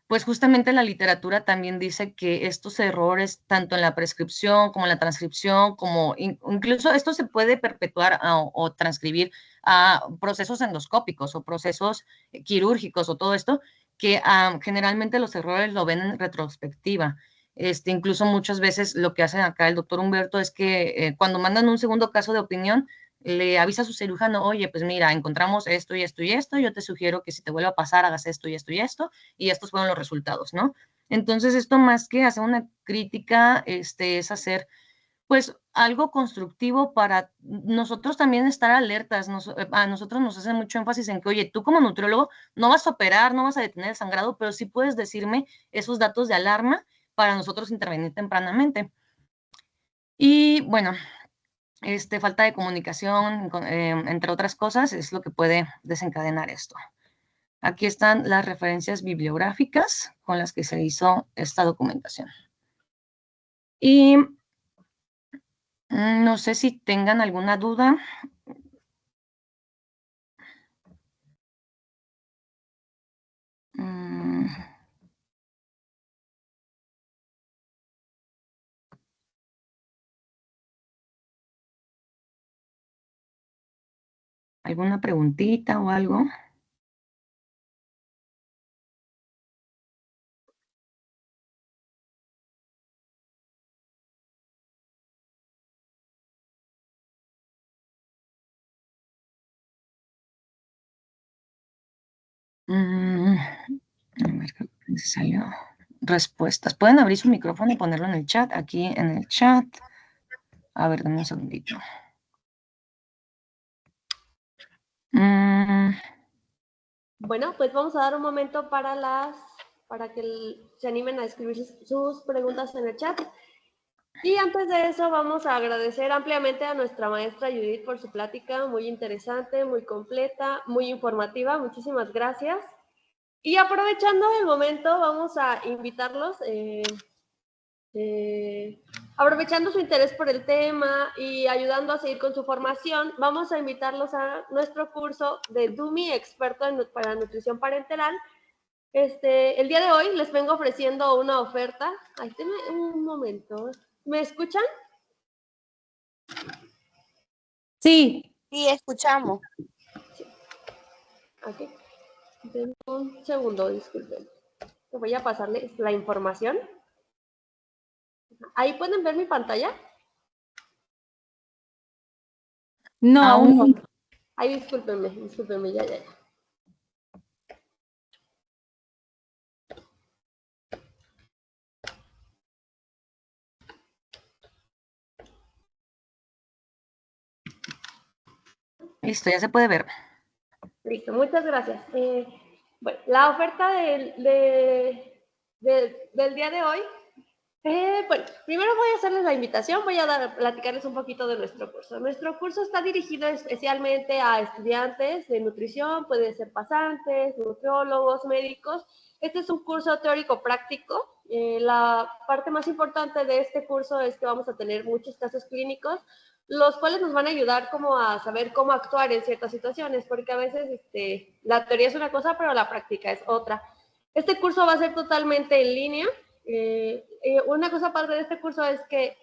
pues justamente la literatura también dice que estos errores, tanto en la prescripción como en la transcripción, como incluso esto se puede perpetuar o transcribir a procesos endoscópicos o procesos quirúrgicos o todo esto, que generalmente los errores lo ven en retrospectiva. Incluso muchas veces lo que hacen acá el doctor Humberto es que cuando mandan un segundo caso de opinión, le avisa a su cirujano, oye, pues mira, encontramos esto y esto y esto, yo te sugiero que si te vuelva a pasar hagas esto y esto y esto, y estos fueron los resultados, ¿no? Entonces, esto más que hacer una crítica, es hacer, pues, algo constructivo para nosotros también estar alertas. A nosotros nos hace mucho énfasis en que, oye, tú como nutriólogo no vas a operar, no vas a detener el sangrado, pero sí puedes decirme esos datos de alarma para nosotros intervenir tempranamente. Y bueno, falta de comunicación, entre otras cosas, es lo que puede desencadenar esto. Aquí están las referencias bibliográficas con las que se hizo esta documentación. Y no sé si tengan alguna duda. ¿Alguna preguntita o algo? A ver, ¿qué se salió? Respuestas. Pueden abrir su micrófono y ponerlo en el chat, aquí en el chat. A ver, denme un segundito. Bueno, pues vamos a dar un momento para que se animen a escribir sus preguntas en el chat. Y antes de eso vamos a agradecer ampliamente a nuestra maestra Judith por su plática, muy interesante, muy completa, muy informativa. Muchísimas gracias. Y aprovechando el momento, vamos a invitarlos, aprovechando su interés por el tema y ayudando a seguir con su formación, vamos a invitarlos a nuestro curso de DUMI, experto para nutrición parenteral. El día de hoy les vengo ofreciendo una oferta. Ay, denme un momento. ¿Me escuchan? Sí. Sí, escuchamos. Ok. Denme un segundo, disculpen. Voy a pasarles la información. ¿Ahí pueden ver mi pantalla? No, aún no. Ay, discúlpenme, ya. Listo, ya se puede ver. Listo, muchas gracias. Bueno, la oferta del día de hoy, bueno, primero voy a hacerles la invitación, voy a platicarles un poquito de nuestro curso. Nuestro curso está dirigido especialmente a estudiantes de nutrición, pueden ser pasantes, nutriólogos, médicos. Este es un curso teórico práctico. La parte más importante de este curso es que vamos a tener muchos casos clínicos, los cuales nos van a ayudar como a saber cómo actuar en ciertas situaciones, porque a veces la teoría es una cosa, pero la práctica es otra. Este curso va a ser totalmente en línea. Una cosa padre de este curso es que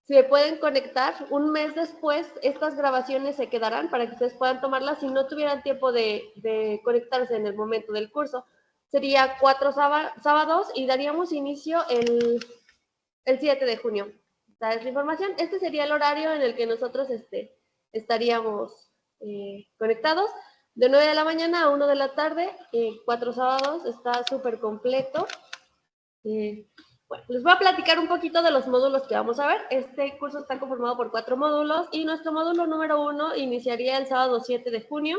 se pueden conectar un mes después, estas grabaciones se quedarán para que ustedes puedan tomarlas si no tuvieran tiempo de conectarse en el momento del curso. Sería 4 sábados y daríamos inicio el 7 de junio. Esta es la información. Este sería el horario en el que nosotros estaríamos conectados. De 9 de la mañana a 1 de la tarde, 4 sábados, está súper completo. Bueno, les voy a platicar un poquito de los módulos que vamos a ver. Este curso está conformado por 4 módulos y nuestro módulo número 1 iniciaría el sábado 7 de junio.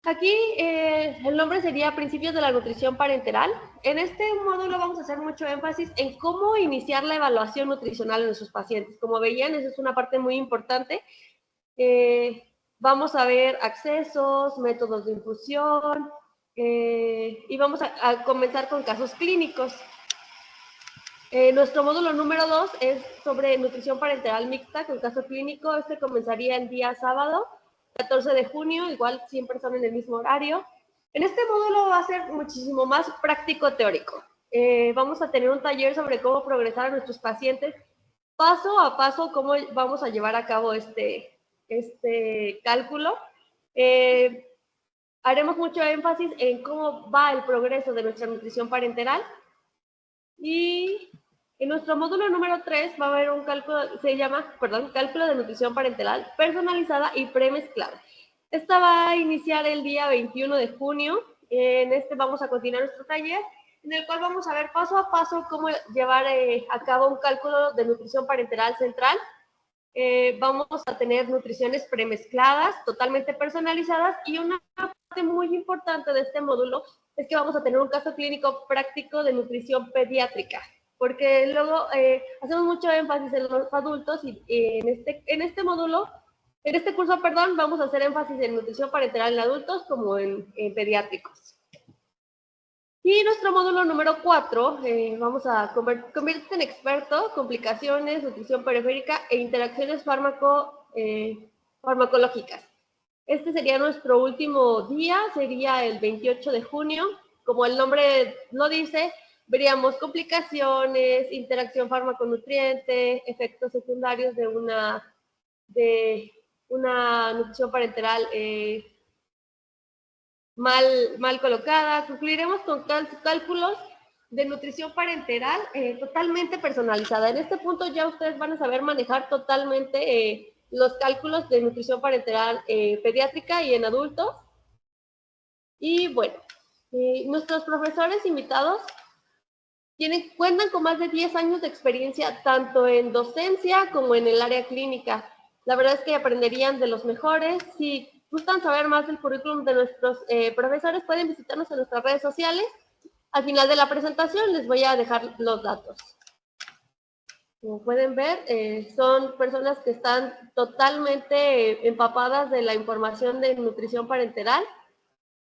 Aquí el nombre sería Principios de la Nutrición Parenteral. En este módulo vamos a hacer mucho énfasis en cómo iniciar la evaluación nutricional en nuestros pacientes. Como veían, esa es una parte muy importante. Vamos a ver accesos, métodos de infusión y vamos a comenzar con casos clínicos. Nuestro módulo número 2 es sobre nutrición parenteral mixta con caso clínico. Este comenzaría el día sábado, 14 de junio, igual siempre son en el mismo horario. En este módulo va a ser muchísimo más práctico teórico. Vamos a tener un taller sobre cómo progresar a nuestros pacientes, paso a paso, cómo vamos a llevar a cabo este cálculo. Haremos mucho énfasis en cómo va el progreso de nuestra nutrición parenteral. Y en nuestro módulo número 3 va a haber un cálculo, cálculo de nutrición parenteral personalizada y premezclada. Esta va a iniciar el día 21 de junio. En este vamos a continuar nuestro taller, en el cual vamos a ver paso a paso cómo llevar a cabo un cálculo de nutrición parenteral central. Vamos a tener nutriciones premezcladas, totalmente personalizadas, y una parte muy importante de este módulo es que vamos a tener un caso clínico práctico de nutrición pediátrica, porque luego hacemos mucho énfasis en los adultos y en este módulo, en este curso, perdón, vamos a hacer énfasis en nutrición parenteral en adultos como en pediátricos. Y nuestro módulo número 4, vamos a convertirte en experto, complicaciones, nutrición periférica e interacciones farmacológicas. Este sería nuestro último día, sería el 28 de junio. Como el nombre lo dice, veríamos complicaciones, interacción fármaco-nutriente, efectos secundarios de una nutrición parenteral mal colocada. Concluiremos con cálculos de nutrición parenteral totalmente personalizada. En este punto ya ustedes van a saber manejar totalmente los cálculos de nutrición parenteral pediátrica y en adultos. Y bueno, nuestros profesores invitados cuentan con más de 10 años de experiencia tanto en docencia como en el área clínica. La verdad es que aprenderían de los mejores. Si gustan saber más del currículum de nuestros profesores, pueden visitarnos en nuestras redes sociales. Al final de la presentación les voy a dejar los datos. Como pueden ver, son personas que están totalmente empapadas de la información de nutrición parenteral.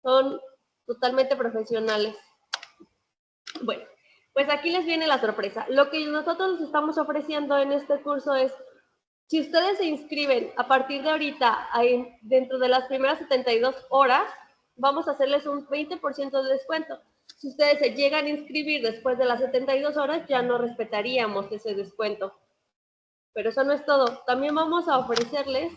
Son totalmente profesionales. Bueno, pues aquí les viene la sorpresa. Lo que nosotros les estamos ofreciendo en este curso es, si ustedes se inscriben a partir de ahorita, dentro de las primeras 72 horas, vamos a hacerles un 20% de descuento. Si ustedes se llegan a inscribir después de las 72 horas, ya no respetaríamos ese descuento. Pero eso no es todo. También vamos a ofrecerles...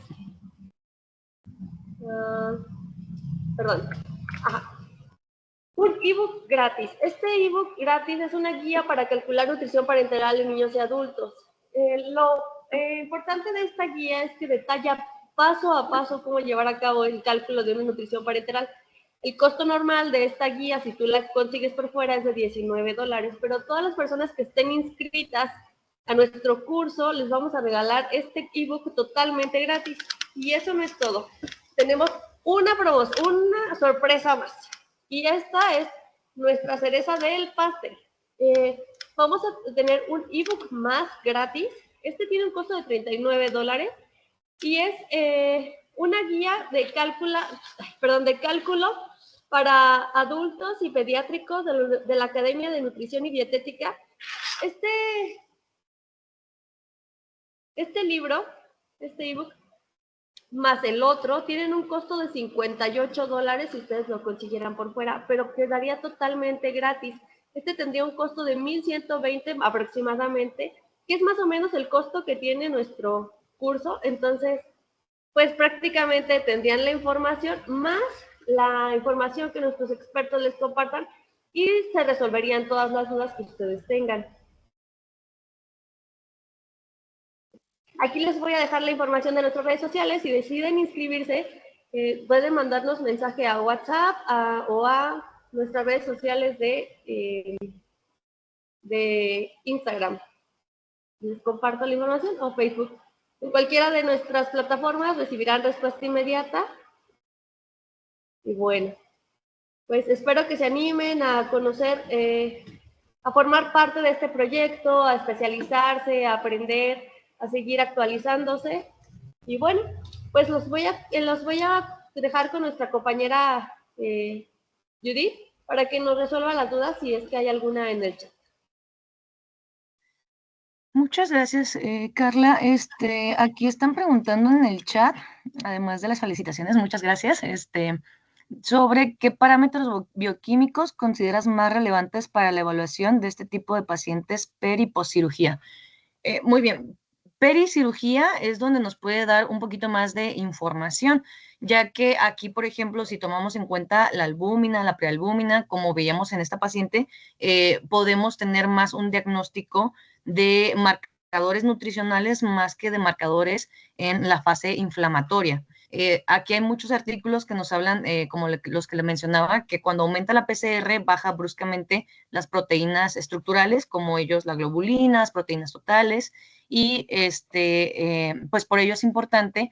un ebook gratis. Este ebook gratis es una guía para calcular nutrición parenteral en niños y adultos. Lo importante de esta guía es que detalla paso a paso cómo llevar a cabo el cálculo de una nutrición parenteral. El costo normal de esta guía, si tú la consigues por fuera, es de $19, pero todas las personas que estén inscritas a nuestro curso les vamos a regalar este ebook totalmente gratis. Y eso no es todo. Tenemos una sorpresa más. Y esta es nuestra cereza del pastel. Vamos a tener un ebook más gratis. Este tiene un costo de $39 y es una guía de cálculo para adultos y pediátricos de la Academia de Nutrición y Dietética. Este libro, este ebook, más el otro, tienen un costo de $58 si ustedes lo consiguieran por fuera, pero quedaría totalmente gratis. Este tendría un costo de $1,120 aproximadamente, que es más o menos el costo que tiene nuestro curso. Entonces, pues prácticamente tendrían la información más la información que nuestros expertos les compartan y se resolverían todas las dudas que ustedes tengan. Aquí les voy a dejar la información de nuestras redes sociales. Si deciden inscribirse, pueden mandarnos mensaje a WhatsApp o a nuestras redes sociales de Instagram. Les comparto la información, o Facebook. En cualquiera de nuestras plataformas recibirán respuesta inmediata. Y bueno, pues espero que se animen a conocer, a formar parte de este proyecto, a especializarse, a aprender, a seguir actualizándose. Y bueno, pues los voy a dejar con nuestra compañera Judith para que nos resuelva las dudas si es que hay alguna en el chat. Muchas gracias, Carla. Aquí están preguntando en el chat, además de las felicitaciones, muchas gracias, sobre qué parámetros bioquímicos consideras más relevantes para la evaluación de este tipo de pacientes peri y poscirugía. Muy bien. Pericirugía es donde nos puede dar un poquito más de información, ya que aquí, por ejemplo, si tomamos en cuenta la albúmina, la prealbúmina, como veíamos en esta paciente, podemos tener más un diagnóstico de marcadores nutricionales más que de marcadores en la fase inflamatoria. Aquí hay muchos artículos que nos hablan, como los que le mencionaba, que cuando aumenta la PCR baja bruscamente las proteínas estructurales, como ellos las globulinas, proteínas totales, y pues por ello es importante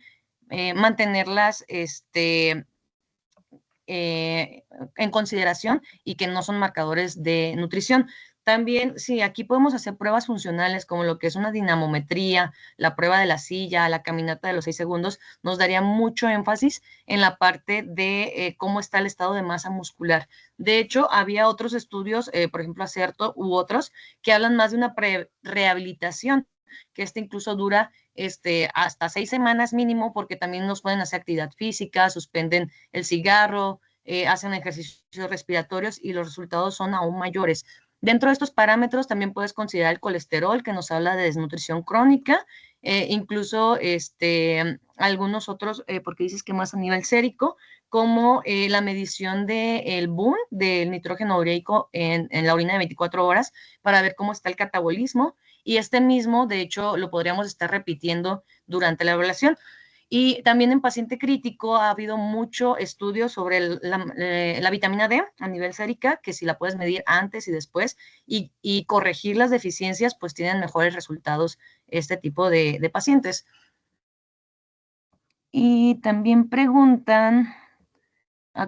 mantenerlas en consideración y que no son marcadores de nutrición. También, sí, aquí podemos hacer pruebas funcionales como lo que es una dinamometría, la prueba de la silla, la caminata de los 6 segundos, nos daría mucho énfasis en la parte de cómo está el estado de masa muscular. De hecho, había otros estudios, por ejemplo, Acerto u otros, que hablan más de una rehabilitación, que incluso dura hasta 6 semanas mínimo, porque también nos pueden hacer actividad física, suspenden el cigarro, hacen ejercicios respiratorios y los resultados son aún mayores. Dentro de estos parámetros también puedes considerar el colesterol, que nos habla de desnutrición crónica, incluso algunos otros, porque dices que más a nivel sérico, como la medición del BUN, del nitrógeno ureico en la orina de 24 horas, para ver cómo está el catabolismo. Y mismo, de hecho, lo podríamos estar repitiendo durante la evaluación. Y también en paciente crítico ha habido mucho estudio sobre la vitamina D a nivel sérica, que si la puedes medir antes y después y corregir las deficiencias, pues tienen mejores resultados este tipo de pacientes. Y también preguntan,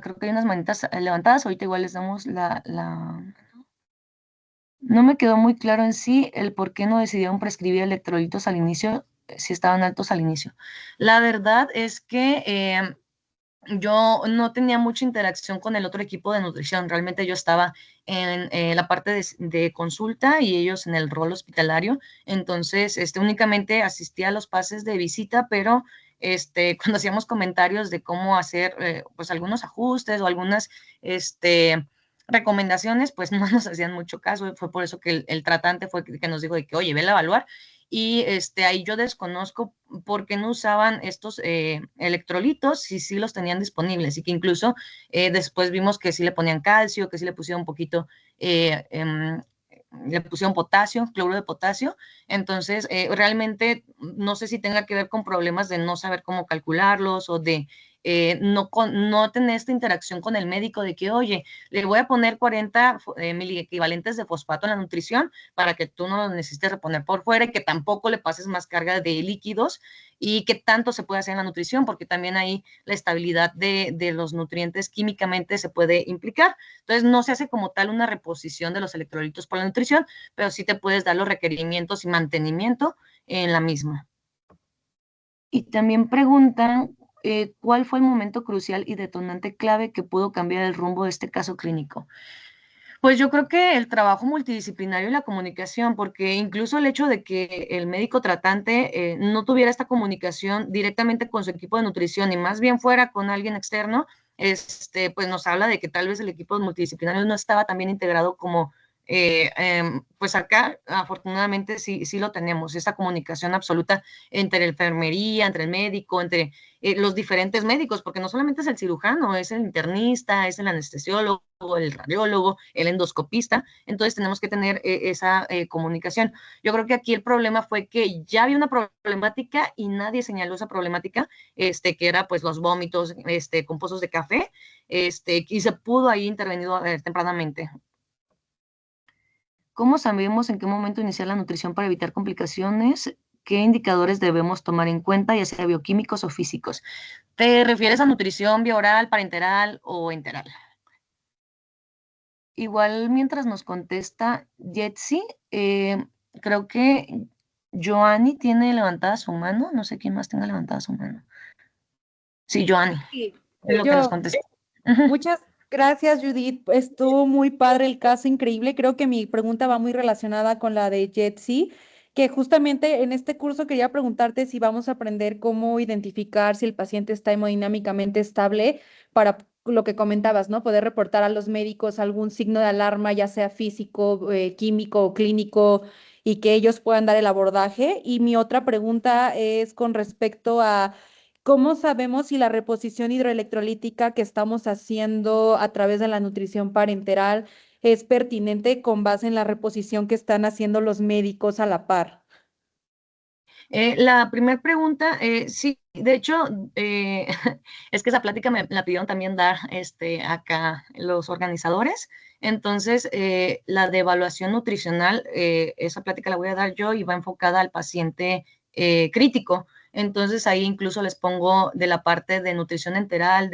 creo que hay unas manitas levantadas, ahorita igual les damos No me quedó muy claro en sí el por qué no decidieron prescribir electrolitos al inicio, si estaban altos al inicio. La verdad es que yo no tenía mucha interacción con el otro equipo de nutrición. Realmente yo estaba en la parte de consulta y ellos en el rol hospitalario. Entonces, únicamente asistía a los pases de visita, pero cuando hacíamos comentarios de cómo hacer pues algunos ajustes o algunas recomendaciones, pues no nos hacían mucho caso. Fue por eso que el tratante fue que nos dijo de que, oye, vela a evaluar. Y ahí yo desconozco por qué no usaban estos electrolitos si sí los tenían disponibles y que incluso después vimos que sí le ponían calcio, que sí le pusieron un poquito, le pusieron potasio, cloruro de potasio. Entonces, realmente no sé si tenga que ver con problemas de no saber cómo calcularlos o de no tener esta interacción con el médico de que, oye, le voy a poner 40 miliequivalentes de fosfato en la nutrición para que tú no lo necesites reponer por fuera y que tampoco le pases más carga de líquidos y qué tanto se puede hacer en la nutrición, porque también ahí la estabilidad de los nutrientes químicamente se puede implicar. Entonces, no se hace como tal una reposición de los electrolitos por la nutrición, pero sí te puedes dar los requerimientos y mantenimiento en la misma. Y también preguntan cuál fue el momento crucial y detonante clave que pudo cambiar el rumbo de este caso clínico. Pues yo creo que el trabajo multidisciplinario y la comunicación, porque incluso el hecho de que el médico tratante no tuviera esta comunicación directamente con su equipo de nutrición y más bien fuera con alguien externo, pues nos habla de que tal vez el equipo multidisciplinario no estaba tan bien integrado como pues acá afortunadamente sí lo tenemos, esta comunicación absoluta entre la enfermería, entre el médico, entre los diferentes médicos, porque no solamente es el cirujano, es el internista, es el anestesiólogo, el radiólogo, el endoscopista, entonces tenemos que tener esa comunicación. Yo creo que aquí el problema fue que ya había una problemática y nadie señaló esa problemática, que era pues los vómitos con pozos de café, y se pudo ahí intervenir tempranamente. ¿Cómo sabemos en qué momento iniciar la nutrición para evitar complicaciones? ¿Qué indicadores debemos tomar en cuenta, ya sea bioquímicos o físicos? ¿Te refieres a nutrición bioral, parenteral o enteral? Igual mientras nos contesta Jetsi, creo que Joanny tiene levantada su mano. No sé quién más tenga levantada su mano. Sí, Joanny, Sí, es lo que nos Yo, contesta. muchas gracias, Judith. Estuvo muy padre el caso, increíble. Creo que mi pregunta va muy relacionada con la de Jetsi, que justamente en este curso quería preguntarte si vamos a aprender cómo identificar si el paciente está hemodinámicamente estable para lo que comentabas, ¿no? Poder reportar a los médicos algún signo de alarma, ya sea físico, químico o clínico, y que ellos puedan dar el abordaje. Y mi otra pregunta es con respecto a ¿cómo sabemos si la reposición hidroelectrolítica que estamos haciendo a través de la nutrición parenteral es pertinente con base en la reposición que están haciendo los médicos a la par? La primera pregunta, sí, de hecho, es que esa plática me la pidieron también dar acá los organizadores. Entonces, la de evaluación nutricional, esa plática la voy a dar yo y va enfocada al paciente crítico. Entonces ahí incluso les pongo de la parte de nutrición enteral,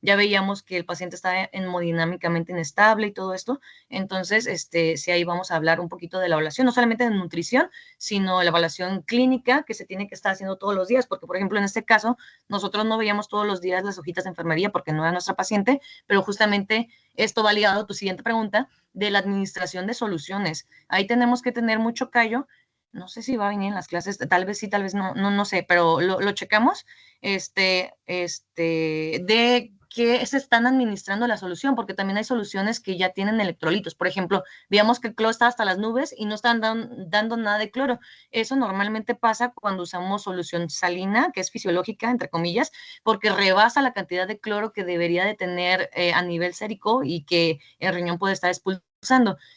ya veíamos que el paciente está hemodinámicamente inestable y todo esto. Entonces, sí, ahí vamos a hablar un poquito de la evaluación, no solamente de nutrición, sino la evaluación clínica que se tiene que estar haciendo todos los días, porque, por ejemplo, en este caso, nosotros no veíamos todos los días las hojitas de enfermería porque no era nuestra paciente, pero justamente esto va ligado a tu siguiente pregunta de la administración de soluciones. Ahí tenemos que tener mucho callo. No sé si va a venir en las clases, tal vez sí, tal vez no sé, pero lo checamos, de que se están administrando la solución, porque también hay soluciones que ya tienen electrolitos. Por ejemplo, veíamos que el cloro está hasta las nubes y no están dando nada de cloro. Eso normalmente pasa cuando usamos solución salina, que es fisiológica, entre comillas, porque rebasa la cantidad de cloro que debería de tener a nivel sérico y que el riñón puede estar expulsando.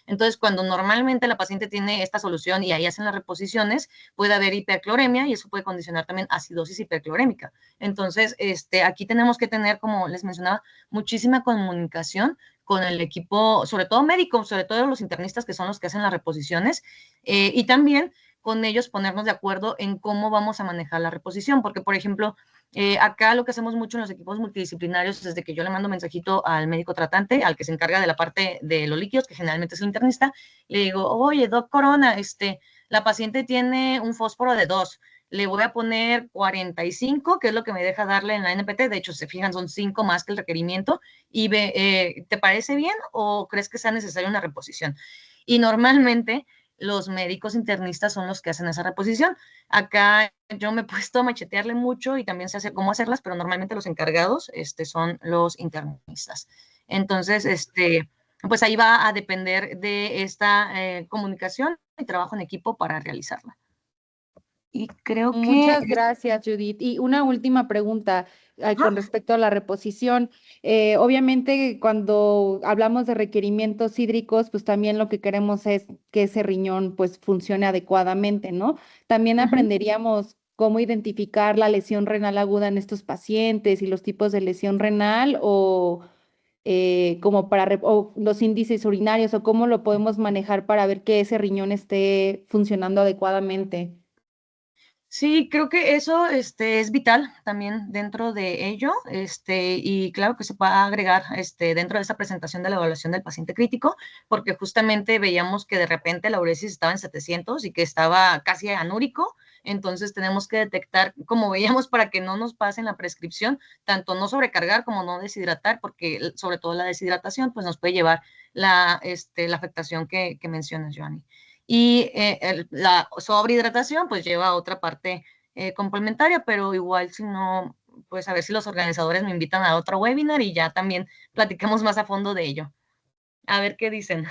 Entonces, cuando normalmente la paciente tiene esta solución y ahí hacen las reposiciones, puede haber hipercloremia y eso puede condicionar también acidosis hiperclorémica. Entonces, aquí tenemos que tener, como les mencionaba, muchísima comunicación con el equipo, sobre todo médico, sobre todo los internistas que son los que hacen las reposiciones, y también con ellos ponernos de acuerdo en cómo vamos a manejar la reposición, porque, por ejemplo, acá lo que hacemos mucho en los equipos multidisciplinarios es de que yo le mando mensajito al médico tratante, al que se encarga de la parte de los líquidos, que generalmente es el internista, le digo, oye, doc Corona, la paciente tiene un fósforo de 2, le voy a poner 45, que es lo que me deja darle en la NPT, de hecho, se fijan, son 5 más que el requerimiento, y ¿te parece bien o crees que sea necesaria una reposición? Y normalmente los médicos internistas son los que hacen esa reposición. Acá yo me he puesto a machetearle mucho y también sé hacer cómo hacerlas, pero normalmente los encargados son los internistas. Entonces, pues ahí va a depender de esta comunicación y trabajo en equipo para realizarla. Y creo que... Muchas gracias, Judith. Y una última pregunta con respecto a la reposición. Obviamente, cuando hablamos de requerimientos hídricos, pues también lo que queremos es que ese riñón pues funcione adecuadamente, ¿no? También aprenderíamos cómo identificar la lesión renal aguda en estos pacientes y los tipos de lesión renal o como o los índices urinarios o cómo lo podemos manejar para ver que ese riñón esté funcionando adecuadamente. Sí, creo que eso es vital también dentro de ello, y claro que se puede agregar dentro de esa presentación de la evaluación del paciente crítico, porque justamente veíamos que de repente la uresis estaba en 700 y que estaba casi anúrico, entonces tenemos que detectar, como veíamos, para que no nos pasen la prescripción, tanto no sobrecargar como no deshidratar, porque sobre todo la deshidratación pues nos puede llevar la afectación que mencionas, Joanny. Y la sobrehidratación pues lleva a otra parte complementaria, pero igual si no, pues a ver si los organizadores me invitan a otro webinar y ya también platiquemos más a fondo de ello. A ver qué dicen.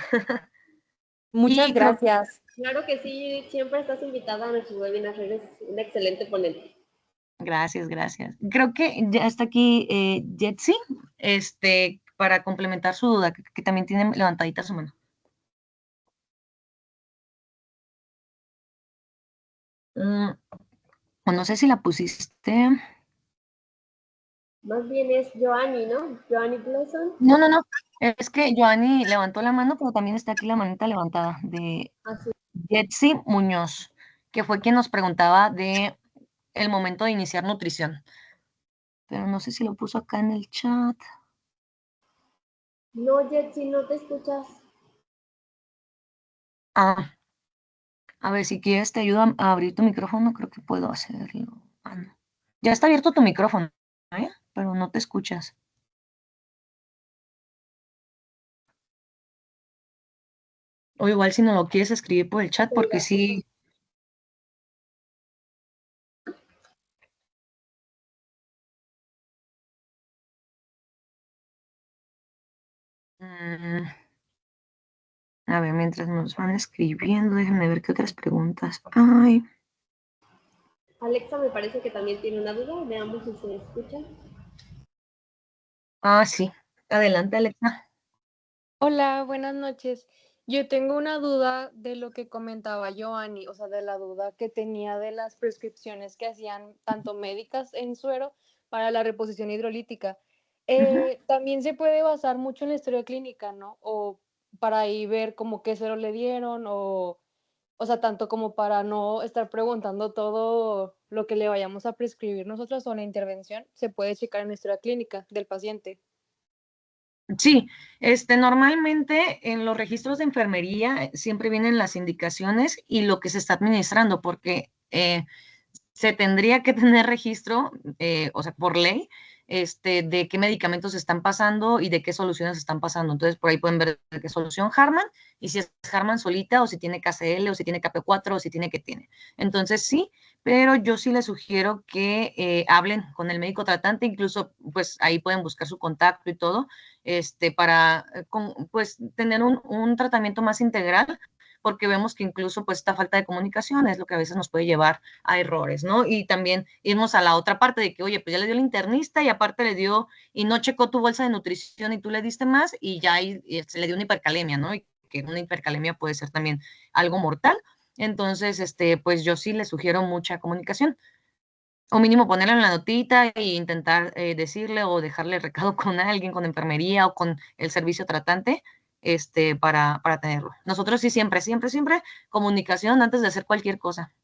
Muchas Y creo, gracias. Claro que sí, siempre estás invitada a nuestros webinars, eres un excelente ponente. gracias. Creo que ya está aquí Jetsi, para complementar su duda, que también tiene levantadita su mano. O no sé si la pusiste. Más bien es Joanny, ¿no? Joanny Blesson. No. Es que Joanny levantó la mano, pero también está aquí la manita levantada de Así. Jetsi Muñoz, que fue quien nos preguntaba de el momento de iniciar nutrición. Pero no sé si lo puso acá en el chat. No, Jetsi, no te escuchas. Ah, a ver, si quieres te ayudo a abrir tu micrófono, creo que puedo hacerlo. Ah, no. Ya está abierto tu micrófono, ¿eh? Pero no te escuchas. O igual si no lo quieres escribir por el chat, porque sí. Mm, a ver, mientras nos van escribiendo, déjenme ver qué otras preguntas hay. Alexa me parece que también tiene una duda. Veamos si se escucha. Ah, sí. Adelante, Alexa. Hola, buenas noches. Yo tengo una duda de lo que comentaba Joanny, o sea, de la duda que tenía de las prescripciones que hacían tanto médicas en suero para la reposición hidrolítica. También se puede basar mucho en la historia clínica, ¿no? O para ahí ver como qué suero le dieron o O sea, tanto como para no estar preguntando todo lo que le vayamos a prescribir nosotros o la intervención, se puede checar en la historia clínica del paciente. Sí, normalmente en los registros de enfermería siempre vienen las indicaciones y lo que se está administrando, porque se tendría que tener registro, o sea, por ley, de qué medicamentos están pasando y de qué soluciones están pasando. Entonces, por ahí pueden ver de qué solución Harman, y si es Harman solita, o si tiene KCL, o si tiene KP4, o si tiene que tiene. Entonces, sí, pero yo sí les sugiero que hablen con el médico tratante, incluso, pues, ahí pueden buscar su contacto y todo, para, pues, tener un tratamiento más integral, porque vemos que incluso, pues, esta falta de comunicación es lo que a veces nos puede llevar a errores, ¿no? Y también irnos a la otra parte de que, oye, pues ya le dio el internista y aparte le dio, y no checó tu bolsa de nutrición y tú le diste más y ya se le dio una hipercalemia, ¿no? Y que una hipercalemia puede ser también algo mortal. Entonces, pues yo sí le sugiero mucha comunicación. O mínimo ponerlo en la notita e intentar decirle o dejarle recado con alguien, con enfermería o con el servicio tratante, para tenerlo. Nosotros sí siempre, siempre, siempre comunicación antes de hacer cualquier cosa.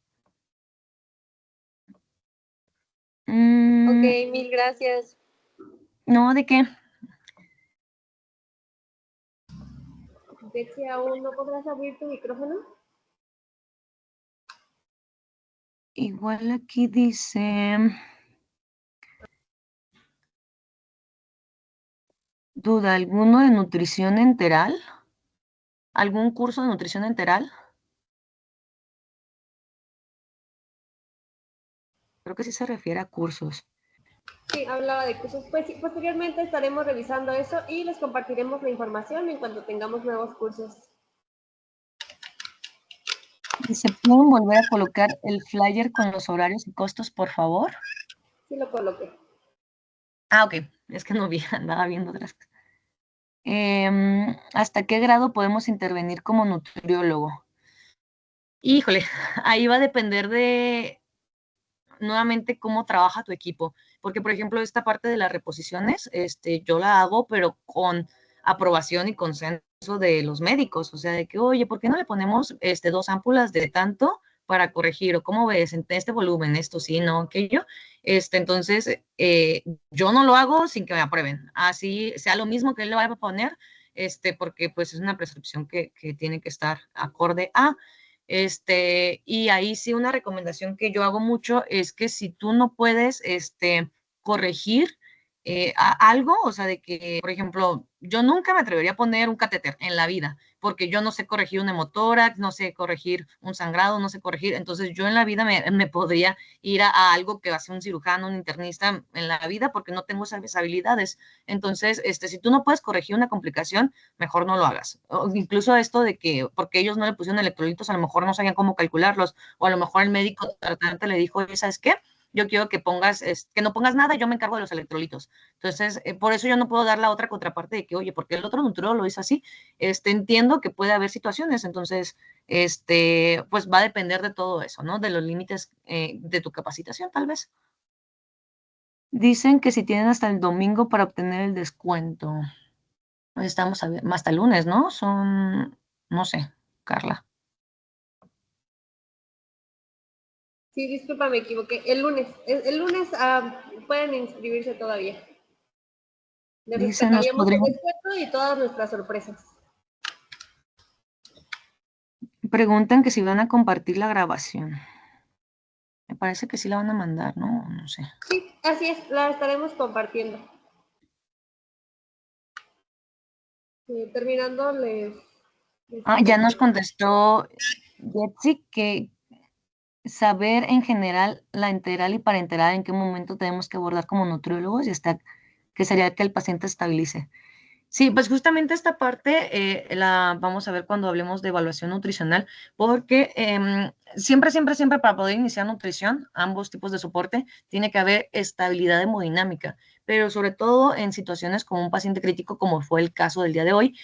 Ok, mil gracias. No, ¿de qué? Betsy, ¿aún no podrás abrir tu micrófono? Igual aquí dice, duda, ¿alguno de nutrición enteral? ¿Algún curso de nutrición enteral? Creo que sí se refiere a cursos. Sí, hablaba de cursos. Pues sí, posteriormente estaremos revisando eso y les compartiremos la información en cuanto tengamos nuevos cursos. Dice, ¿pueden volver a colocar el flyer con los horarios y costos, por favor? Sí lo coloqué. Ah, ok. Es que no vi, andaba viendo otras cosas. ¿Hasta qué grado podemos intervenir como nutriólogo? Híjole, ahí va a depender de nuevamente cómo trabaja tu equipo, porque por ejemplo esta parte de las reposiciones, yo la hago, pero con aprobación y consenso de los médicos, o sea, de que, oye, ¿por qué no le ponemos 2 ámpulas de tanto para corregir? O cómo ves, en este volumen, esto sí, no, aquello. Entonces, yo no lo hago sin que me aprueben, así sea lo mismo que él le vaya a poner, porque pues es una prescripción que tiene que estar acorde a. Y ahí sí una recomendación que yo hago mucho es que si tú no puedes, corregir algo, o sea, de que, por ejemplo, yo nunca me atrevería a poner un catéter en la vida, porque yo no sé corregir un hemotórax, no sé corregir un sangrado, no sé corregir, entonces yo en la vida me podría ir a algo que hace un cirujano, un internista en la vida, porque no tengo esas habilidades. Entonces, si tú no puedes corregir una complicación, mejor no lo hagas. O incluso esto de que, porque ellos no le pusieron electrolitos, a lo mejor no sabían cómo calcularlos, o a lo mejor el médico tratante le dijo, ¿sabes qué? Yo quiero que pongas, que no pongas nada, yo me encargo de los electrolitos. Entonces, por eso yo no puedo dar la otra contraparte de que, oye, porque el otro nutriólogo lo hizo así. Entiendo que puede haber situaciones, entonces, pues va a depender de todo eso, ¿no? De los límites de tu capacitación, tal vez. Dicen que si tienen hasta el domingo para obtener el descuento. Estamos hasta el lunes, ¿no? No sé, Carla. Sí, disculpa, me equivoqué. El lunes. El lunes pueden inscribirse todavía. Les Dicen, nos respetaríamos el podrían, descuento y todas nuestras sorpresas. preguntan que si van a compartir la grabación. Me parece que sí la van a mandar, ¿no? No sé. Sí, así es, la estaremos compartiendo. Terminando, Ya nos contestó Betsy que saber en general la enteral y parenteral en qué momento tenemos que abordar como nutriólogos y hasta que sería que el paciente estabilice. Sí, pues justamente esta parte la vamos a ver cuando hablemos de evaluación nutricional, porque siempre, siempre, siempre para poder iniciar nutrición, ambos tipos de soporte, tiene que haber estabilidad hemodinámica, pero sobre todo en situaciones como un paciente crítico, como fue el caso del día de hoy.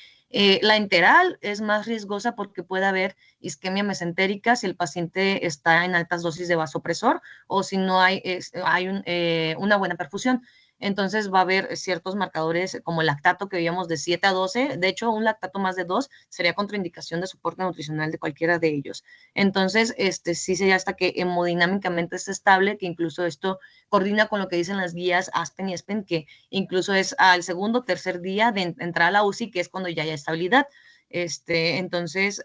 La enteral es más riesgosa porque puede haber isquemia mesentérica si el paciente está en altas dosis de vasopresor o si no hay una buena perfusión. entonces va a haber ciertos marcadores como el lactato que veíamos de 7 a 12, de hecho un lactato más de 2 sería contraindicación de soporte nutricional de cualquiera de ellos. Entonces, sí sería hasta que hemodinámicamente esté estable, que incluso esto coordina con lo que dicen las guías Aspen y ESPEN, que incluso es al segundo o tercer día de entrar a la UCI, que es cuando ya hay estabilidad. Entonces,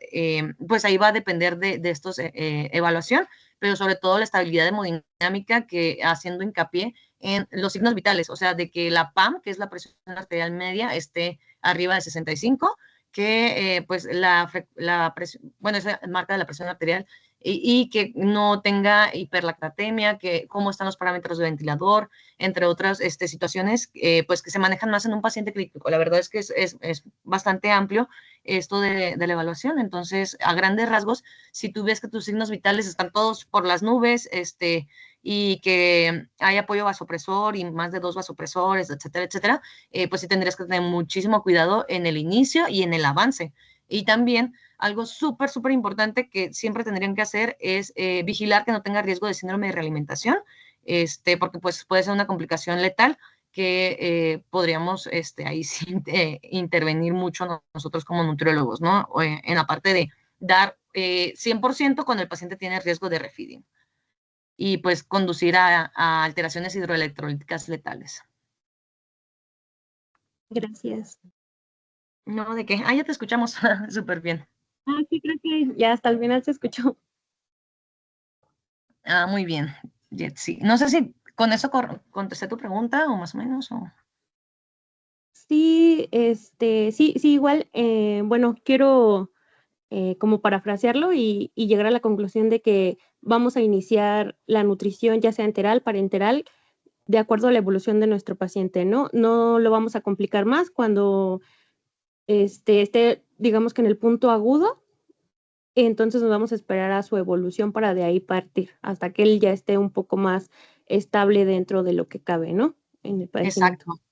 pues ahí va a depender de estos evaluación, pero sobre todo la estabilidad hemodinámica, que haciendo hincapié en los signos vitales, o sea, de que la PAM, que es la presión arterial media, esté arriba de 65, que pues la presión, bueno, esa marca de la presión arterial, y que no tenga hiperlactatemia, que cómo están los parámetros de ventilador, entre otras situaciones, pues que se manejan más en un paciente crítico. La verdad es que es bastante amplio esto de la evaluación, entonces a grandes rasgos, si tú ves que tus signos vitales están todos por las nubes, y que hay apoyo vasopresor y más de 2 vasopresores, etcétera, etcétera, pues sí tendrías que tener muchísimo cuidado en el inicio y en el avance. Y también algo súper, súper importante que siempre tendrían que hacer es vigilar que no tenga riesgo de síndrome de realimentación, porque pues puede ser una complicación letal que podríamos ahí sí intervenir mucho nosotros como nutriólogos, ¿no? En la parte de dar 100% cuando el paciente tiene riesgo de refeeding y pues conducir a alteraciones hidroelectrolíticas letales. Gracias. No, ¿de qué? Ah, ya te escuchamos súper bien. Ah, sí, creo que ya hasta el final se escuchó. Ah, muy bien, Jetsi. No sé si con eso contesté tu pregunta o más o menos. O... Sí, sí, igual, bueno, quiero como parafrasearlo y llegar a la conclusión de que vamos a iniciar la nutrición, ya sea enteral, parenteral, de acuerdo a la evolución de nuestro paciente, ¿no? No lo vamos a complicar más cuando esté, digamos que en el punto agudo, entonces nos vamos a esperar a su evolución para de ahí partir, hasta que él ya esté un poco más estable dentro de lo que cabe, ¿no? En el padecimiento. Exacto.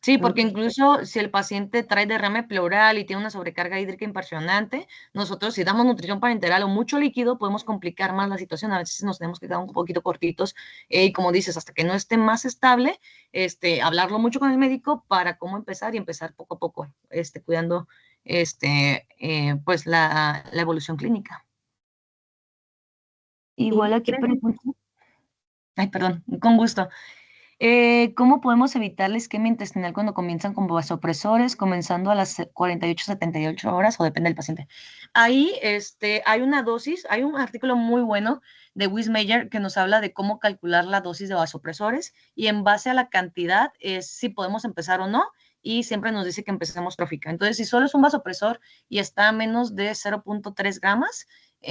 Sí, porque Ok. incluso si el paciente trae derrame pleural y tiene una sobrecarga hídrica impresionante, nosotros si damos nutrición parenteral o mucho líquido, podemos complicar más la situación. A veces nos tenemos que quedar un poquito cortitos y como dices, hasta que no esté más estable, hablarlo mucho con el médico para cómo empezar y empezar poco a poco, cuidando pues la evolución clínica. Igual Sí, aquí gracias. pregunto. Ay, perdón, con gusto. ¿Cómo podemos evitar la isquemia intestinal cuando comienzan con vasopresores, comenzando a las 48, 78 horas, o depende del paciente? Ahí hay una dosis, hay un artículo muy bueno de Wismeyer que nos habla de cómo calcular la dosis de vasopresores y en base a la cantidad es si podemos empezar o no, y siempre nos dice que empecemos trófica. Entonces, si solo es un vasopresor y está a menos de 0.3 gramos,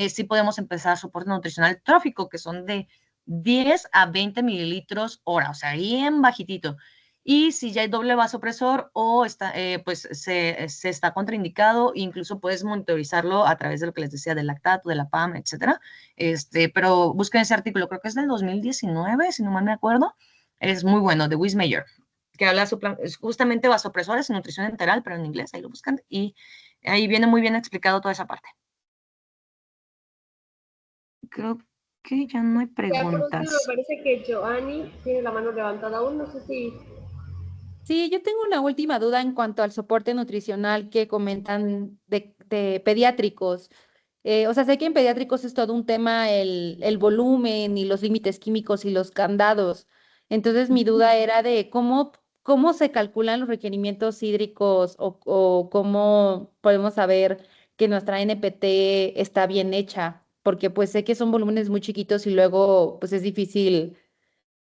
sí podemos empezar soporte nutricional trófico, que son de 10 a 20 mililitros hora, o sea, bien bajitito. Y si ya hay doble vasopresor o pues se está contraindicado, incluso puedes monitorizarlo a través de lo que les decía del lactato, de la PAM, etcétera. Pero busquen ese artículo, creo que es del 2019, si no mal me acuerdo. Es muy bueno, de Wismeyer, que habla justamente vasopresores y nutrición enteral, pero en inglés, ahí lo buscan. Y ahí viene muy bien explicado toda esa parte. Creo que ya no hay Ya por último, preguntas. me parece que Joanny tiene la mano levantada aún, no sé si... Sí, yo tengo una última duda en cuanto al soporte nutricional que comentan de pediátricos. O sea, sé que en pediátricos es todo un tema el volumen y los límites químicos y los candados. Entonces, mi duda era de cómo se calculan los requerimientos hídricos o cómo podemos saber que nuestra NPT está bien hecha, porque pues sé que son volúmenes muy chiquitos y luego pues es difícil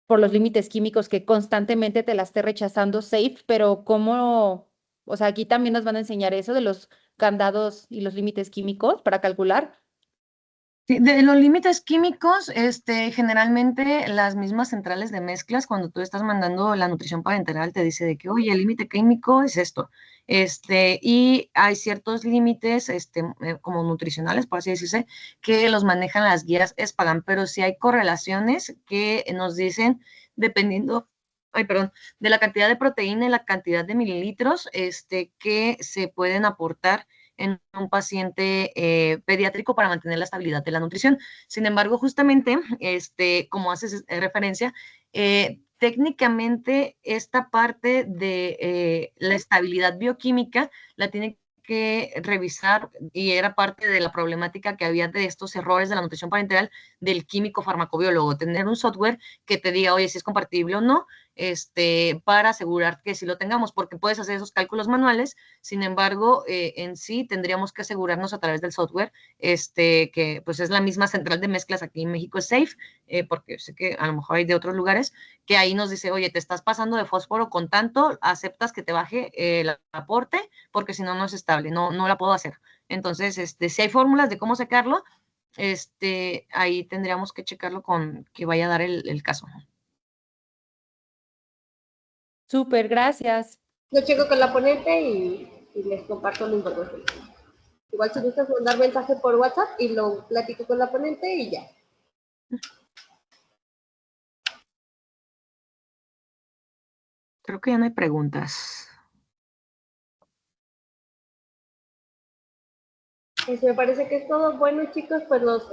por los límites químicos que constantemente te la esté rechazando safe, pero cómo, o sea, aquí también nos van a enseñar eso de los candados y los límites químicos para calcular. Sí, de los límites químicos, generalmente las mismas centrales de mezclas, cuando tú estás mandando la nutrición parenteral, te dice de que, oye, el límite químico es esto. Y hay ciertos límites, como nutricionales, por así decirse, que los manejan las guías ESPAGAN, pero sí hay correlaciones que nos dicen, dependiendo, ay, perdón, de la cantidad de proteína y la cantidad de mililitros, que se pueden aportar en un paciente pediátrico para mantener la estabilidad de la nutrición. Sin embargo, justamente, como haces referencia, técnicamente esta parte de la estabilidad bioquímica la tiene que revisar, y era parte de la problemática que había de estos errores de la nutrición parenteral del químico farmacobiólogo, tener un software que te diga, oye, si es compatible o no, para asegurar que sí lo tengamos, porque puedes hacer esos cálculos manuales. Sin embargo, en sí tendríamos que asegurarnos a través del software, que pues es la misma central de mezclas aquí en México, es Safe, porque sé que a lo mejor hay de otros lugares, que ahí nos dice, oye, te estás pasando de fósforo con tanto, aceptas que te baje el aporte, porque si no, no es estable, no la puedo hacer. Entonces, si hay fórmulas de cómo sacarlo, ahí tendríamos que checarlo con que vaya a dar el caso. Súper, gracias. Lo checo con la ponente y les comparto la información. Igual si gustas mandar mensaje por WhatsApp y lo platico con la ponente y ya. Creo que ya no hay preguntas. Me parece que es todo. Bueno, chicos, pues los